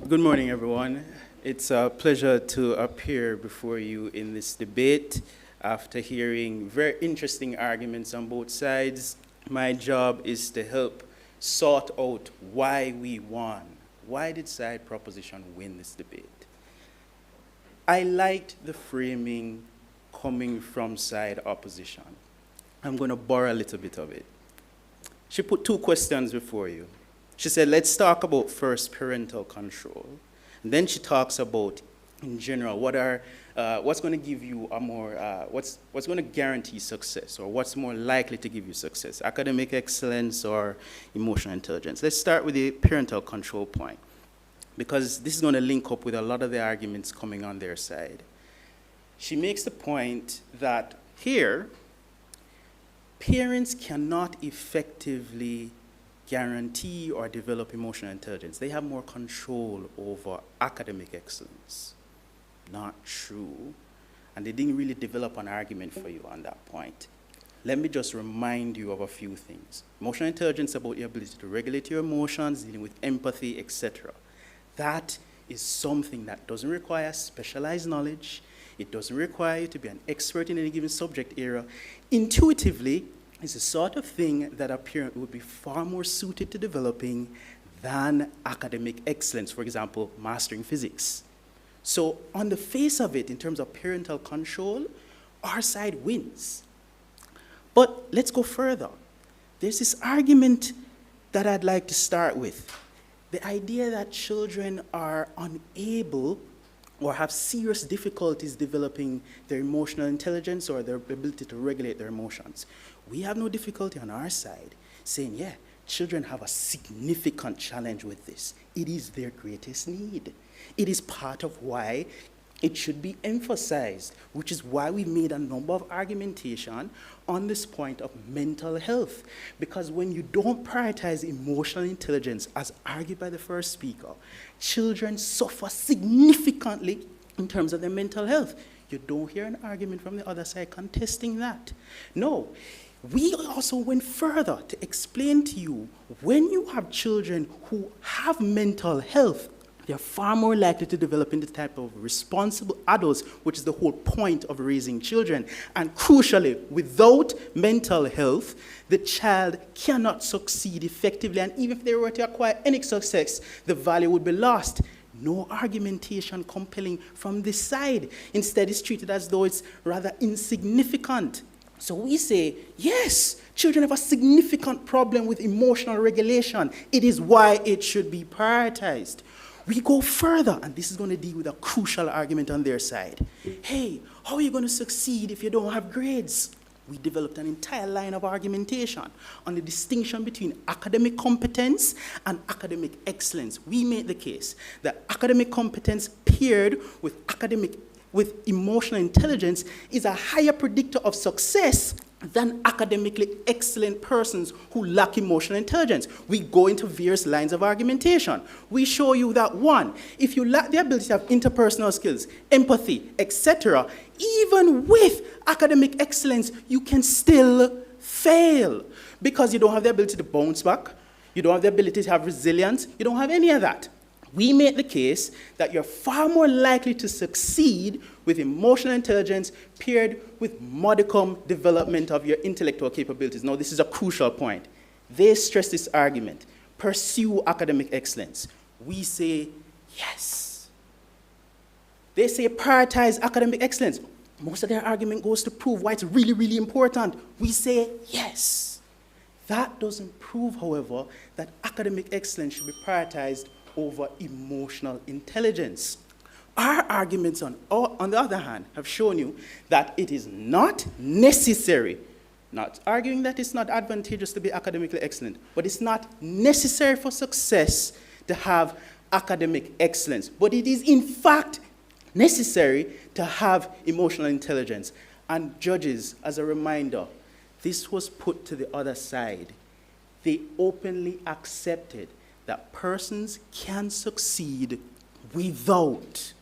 Good morning, everyone. It's a pleasure to appear before you in this debate after hearing very interesting arguments on both sides. My job is to help sort out why we won. Why did side proposition win this debate? I liked the framing coming from side opposition. I'm going to borrow a little bit of it. She put two questions before you. She said, let's talk about first parental control. And then she talks about, in general, what's going to give you a more, what's going to guarantee success, or what's more likely to give you success, academic excellence or emotional intelligence. Let's start with the parental control point, because this is going to link up with a lot of the arguments coming on their side. She makes the point that here, parents cannot effectively guarantee or develop emotional intelligence. They have more control over academic excellence. Not true. And they didn't really develop an argument for you on that point. Let me just remind you of a few things. Emotional intelligence is about your ability to regulate your emotions, dealing with empathy, etc. That is something that doesn't require specialized knowledge. It doesn't require you to be an expert in any given subject area. Intuitively, it's the sort of thing that a parent would be far more suited to developing than academic excellence, for example, mastering physics. So on the face of it, in terms of parental control, our side wins. But let's go further. There's this argument that I'd like to start with. The idea that children are unable or have serious difficulties developing their emotional intelligence or their ability to regulate their emotions. We have no difficulty on our side saying, yeah, children have a significant challenge with this. It is their greatest need. It is part of why it should be emphasized, which is why we made a number of argumentation on this point of mental health. Because when you don't prioritize emotional intelligence, as argued by the first speaker, children suffer significantly in terms of their mental health. You don't hear an argument from the other side contesting that. No. We also went further to explain to you, when you have children who have mental health, they're far more likely to develop into the type of responsible adults, which is the whole point of raising children. And crucially, without mental health, the child cannot succeed effectively. And even if they were to acquire any success, the value would be lost. No argumentation compelling from this side. Instead, it's treated as though it's rather insignificant. So we say, yes, children have a significant problem with emotional regulation. It is why it should be prioritized. We go further, and this is going to deal with a crucial argument on their side. Hey, how are you going to succeed if you don't have grades? We developed an entire line of argumentation on the distinction between academic competence and academic excellence. We made the case that academic competence paired with emotional intelligence is a higher predictor of success than academically excellent persons who lack emotional intelligence. We go into various lines of argumentation. We show you that, one, if you lack the ability to have interpersonal skills, empathy, etc., even with academic excellence, you can still fail because you don't have the ability to bounce back, you don't have the ability to have resilience, you don't have any of that. We make the case that you're far more likely to succeed with emotional intelligence paired with modicum development of your intellectual capabilities. Now, this is a crucial point. They stress this argument. Pursue academic excellence. We say, yes. They say prioritize academic excellence. Most of their argument goes to prove why it's really, really important. We say, yes. That doesn't prove, however, that academic excellence should be prioritized over emotional intelligence. Our arguments, on the other hand, have shown you that it is not necessary, not arguing that it's not advantageous to be academically excellent, but it's not necessary for success to have academic excellence. But it is, in fact, necessary to have emotional intelligence. And judges, as a reminder, this was put to the other side. They openly accepted that persons can succeed without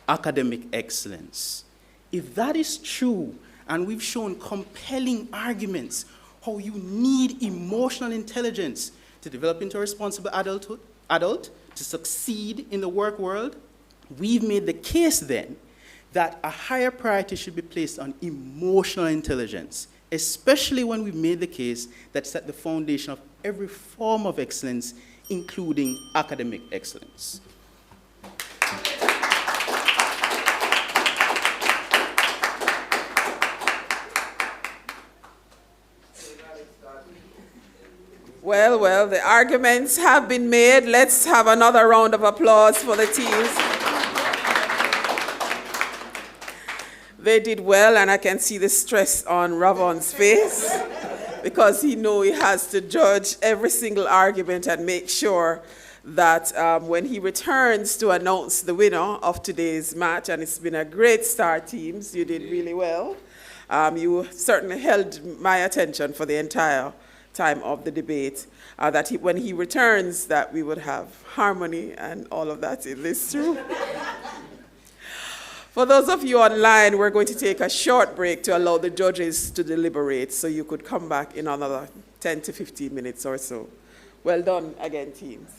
academic excellence. If that is true, and we've shown compelling arguments how you need emotional intelligence to develop into a responsible adult, to succeed in the work world, we've made the case then that a higher priority should be placed on emotional intelligence, especially when we've made the case that set the foundation of every form of excellence, including academic excellence. Well, the arguments have been made. Let's have another round of applause for the teams. They did well, and I can see the stress on Ravon's face because he knows he has to judge every single argument and make sure that when he returns to announce the winner of today's match, and it's been a great start, teams, you did really well. You certainly held my attention for the entire time of the debate, that when he returns, that we would have harmony and all of that in this room. For those of you online, we're going to take a short break to allow the judges to deliberate, so you could come back in another 10 to 15 minutes or so. Well done again, teams.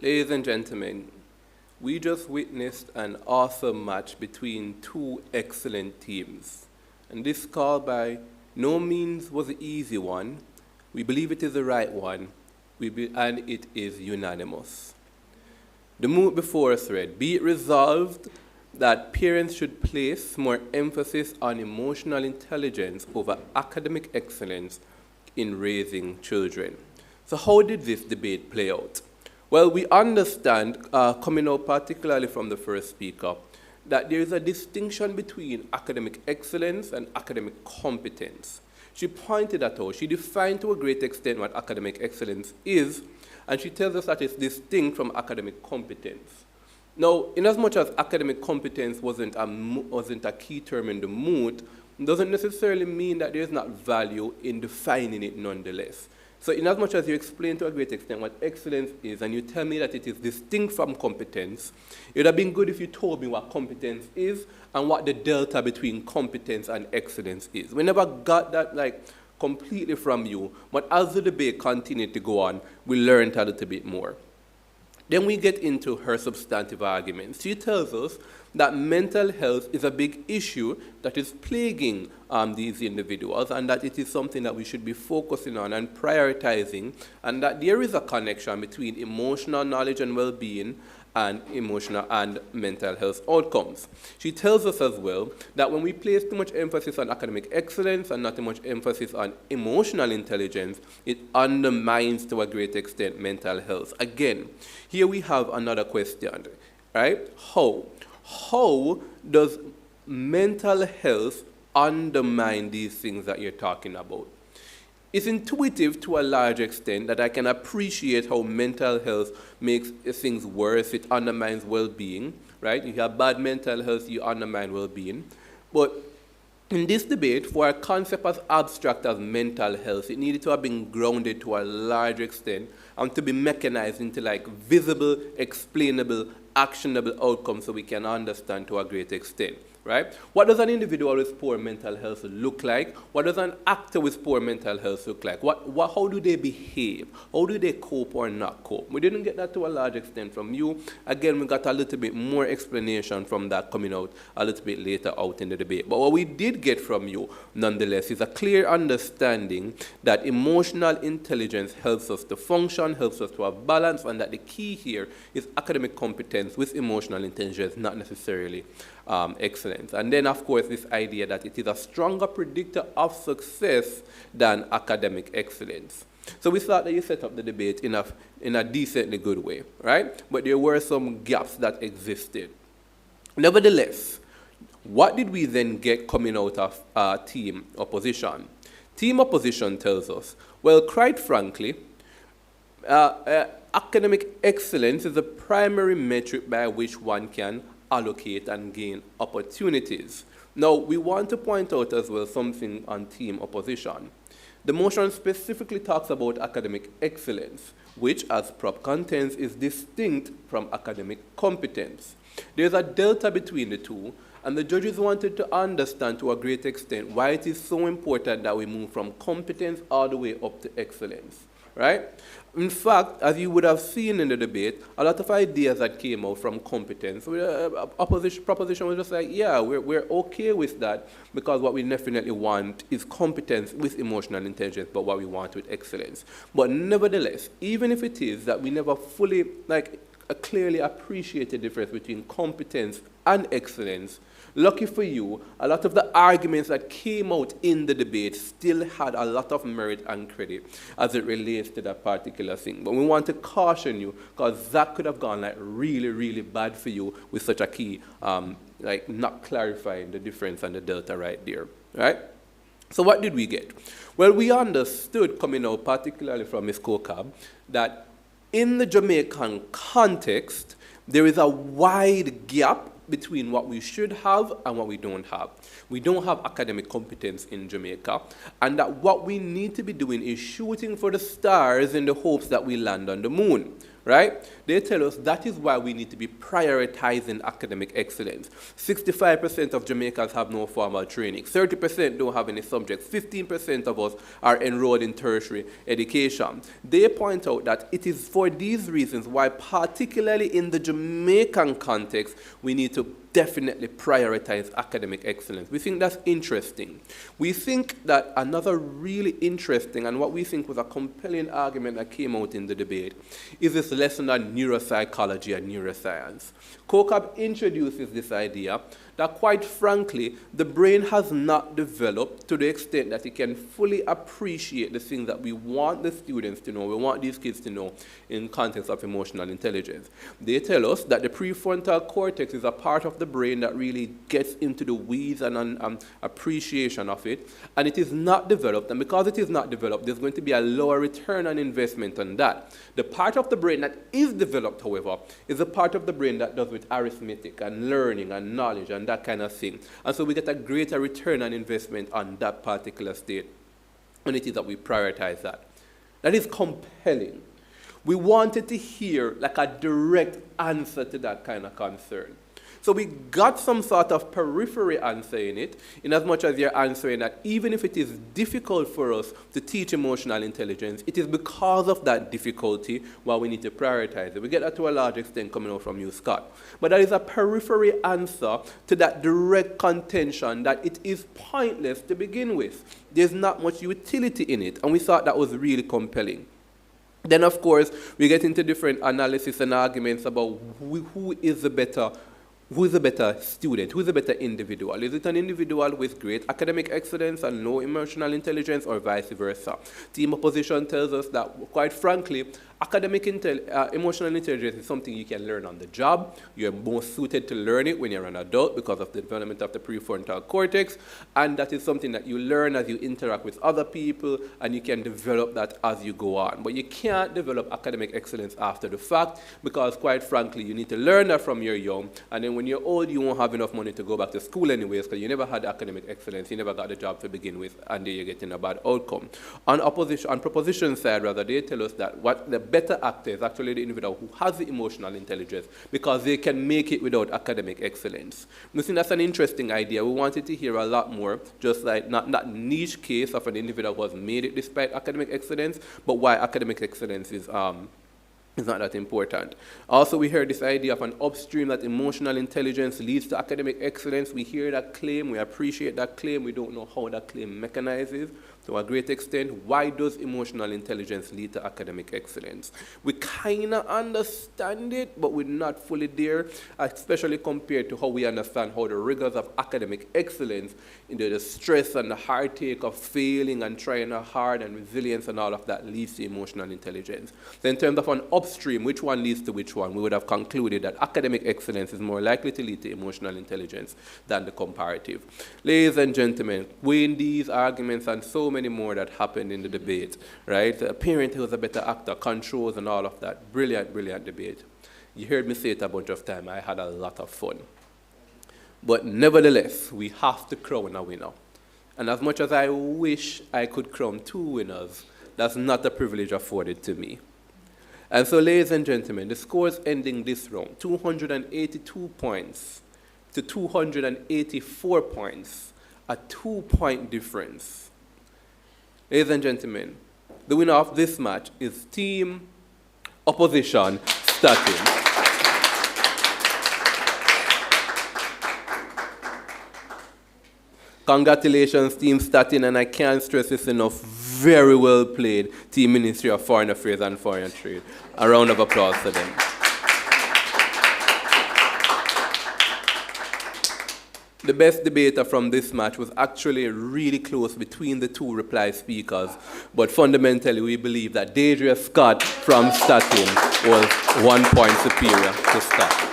Ladies and gentlemen, we just witnessed an awesome match between two excellent teams. And this call by no means was an easy one. We believe it is the right one, and it is unanimous. The move before us read, be it resolved that parents should place more emphasis on emotional intelligence over academic excellence in raising children. So how did this debate play out? Well, we understand, coming out particularly from the first speaker, that there is a distinction between academic excellence and academic competence. She pointed that out. She defined to a great extent what academic excellence is, and she tells us that it's distinct from academic competence. Now, in as much as academic competence wasn't a key term in the moot, it doesn't necessarily mean that there's not value in defining it nonetheless. So in as much as you explain to a great extent what excellence is, and you tell me that it is distinct from competence, it would have been good if you told me what competence is and what the delta between competence and excellence is. We never got that completely from you, but as the debate continued to go on, we learned a little bit more. Then we get into her substantive arguments. She tells us that mental health is a big issue that is plaguing these individuals, and that it is something that we should be focusing on and prioritizing, and that there is a connection between emotional knowledge and well-being and emotional and mental health outcomes. She tells us as well that when we place too much emphasis on academic excellence and not too much emphasis on emotional intelligence, it undermines to a great extent mental health. Again, here we have another question, right? How does mental health undermine these things that you're talking about? It's intuitive to a large extent that I can appreciate how mental health makes things worse. It undermines well-being, right? You have bad mental health, you undermine well-being. But in this debate, for a concept as abstract as mental health, it needed to have been grounded to a large extent and to be mechanized into visible, explainable, actionable outcomes so we can understand to a great extent. Right? What does an individual with poor mental health look like? What does an actor with poor mental health look like? How do they behave? How do they cope or not cope? We didn't get that to a large extent from you. Again, we got a little bit more explanation from that coming out a little bit later out in the debate. But what we did get from you, nonetheless, is a clear understanding that emotional intelligence helps us to function, helps us to have balance, and that the key here is academic competence with emotional intelligence, not necessarily excellence. And then, of course, this idea that it is a stronger predictor of success than academic excellence. So we thought that you set up the debate in a decently good way, right? But there were some gaps that existed. Nevertheless, what did we then get coming out of team opposition? Team opposition tells us, well, quite frankly, academic excellence is the primary metric by which one can allocate and gain opportunities. Now, we want to point out as well something on team opposition. The motion specifically talks about academic excellence, which, as prop contents, is distinct from academic competence. There's a delta between the two, and the judges wanted to understand to a great extent why it is so important that we move from competence all the way up to excellence. Right? In fact, as you would have seen in the debate, a lot of ideas that came out from competence, proposition was just like, yeah, we're okay with that because what we definitely want is competence with emotional intelligence, but what we want with excellence. But nevertheless, even if it is that we never fully, clearly appreciate the difference between competence and excellence, lucky for you, a lot of the arguments that came out in the debate still had a lot of merit and credit as it relates to that particular thing. But we want to caution you because that could have gone really, really bad for you with such a key, not clarifying the difference and the delta right there, right? So what did we get? Well, we understood coming out particularly from Ms. Kokab that in the Jamaican context, there is a wide gap between what we should have and what we don't have. We don't have academic competence in Jamaica, and that what we need to be doing is shooting for the stars in the hopes that we land on the moon, right? They tell us that is why we need to be prioritizing academic excellence. 65% of Jamaicans have no formal training. 30% don't have any subjects. 15% of us are enrolled in tertiary education. They point out that it is for these reasons why, particularly in the Jamaican context, we need to definitely prioritize academic excellence. We think that's interesting. We think that another really interesting and what we think was a compelling argument that came out in the debate is this lesson on neuropsychology and neuroscience. COCAB introduces this idea that, quite frankly, the brain has not developed to the extent that it can fully appreciate the things that we want the students to know, we want these kids to know in context of emotional intelligence. They tell us that the prefrontal cortex is a part of the brain that really gets into the weeds and appreciation of it, and it is not developed, and because it is not developed, there's going to be a lower return on investment on that. The part of the brain that is developed, however, is a part of the brain that does with arithmetic and learning and knowledge and that kind of thing. And so we get a greater return on investment on that particular state, and it is that we prioritize that. That is compelling. We wanted to hear like a direct answer to that kind of concern. So we got some sort of periphery answer in it, in as much as you're answering that even if it is difficult for us to teach emotional intelligence, it is because of that difficulty why we need to prioritize it. We get that to a large extent coming out from you, Scott. But that is a periphery answer to that direct contention that it is pointless to begin with. There's not much utility in it, and we thought that was really compelling. Then, of course, we get into different analysis and arguments about who is the better student? Who is a better individual? Is it an individual with great academic excellence and low emotional intelligence, or vice versa? Team opposition tells us that, quite frankly, emotional intelligence is something you can learn on the job. You're more suited to learn it when you're an adult because of the development of the prefrontal cortex, and that is something that you learn as you interact with other people, and you can develop that as you go on. But you can't develop academic excellence after the fact because, quite frankly, you need to learn that from you're young, and then when you're old, you won't have enough money to go back to school anyways because you never had academic excellence, you never got the job to begin with, and then you're getting a bad outcome. On proposition side, rather, they tell us that what the better actor is actually the individual who has the emotional intelligence because they can make it without academic excellence. I think that's an interesting idea. We wanted to hear a lot more, just like not that niche case of an individual who has made it despite academic excellence, but why academic excellence is not that important. Also, we heard this idea of an upstream that emotional intelligence leads to academic excellence. We hear that claim, we appreciate that claim, we don't know how that claim mechanizes to a great extent. Why does emotional intelligence lead to academic excellence? We kind of understand it, but we're not fully there, especially compared to how we understand how the rigors of academic excellence, the stress and the heartache of failing and trying hard and resilience and all of that leads to emotional intelligence. So in terms of an upstream, which one leads to which one, we would have concluded that academic excellence is more likely to lead to emotional intelligence than the comparative. Ladies and gentlemen, weighing these arguments and so many more that happened in the debate, right? A parent who was a better actor, controls and all of that. Brilliant, brilliant debate. You heard me say it a bunch of times. I had a lot of fun. But nevertheless, we have to crown a winner. And as much as I wish I could crown two winners, that's not a privilege afforded to me. And so, ladies and gentlemen, the scores ending this round, 282 points to 284 points, a 2-point difference. Ladies and gentlemen, the winner of this match is Team Opposition Statin. Congratulations, Team Statin, and I can't stress this enough. Very well played, Team Ministry of Foreign Affairs and Foreign Trade. A round of applause for them. The best debater from this match was actually really close between the two reply speakers, but fundamentally we believe that Deidre Scott from Statin was 1 point superior to Scott.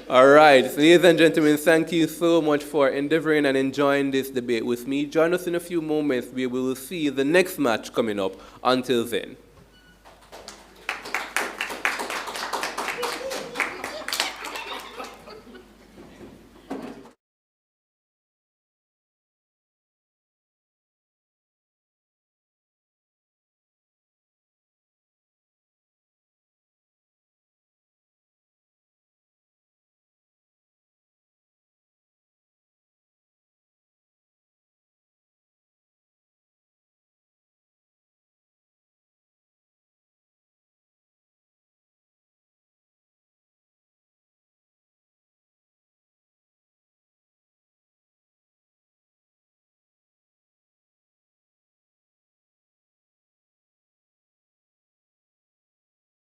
All right, so ladies and gentlemen, thank you so much for endeavoring and enjoying this debate with me. Join us in a few moments where we will see the next match coming up. Until then.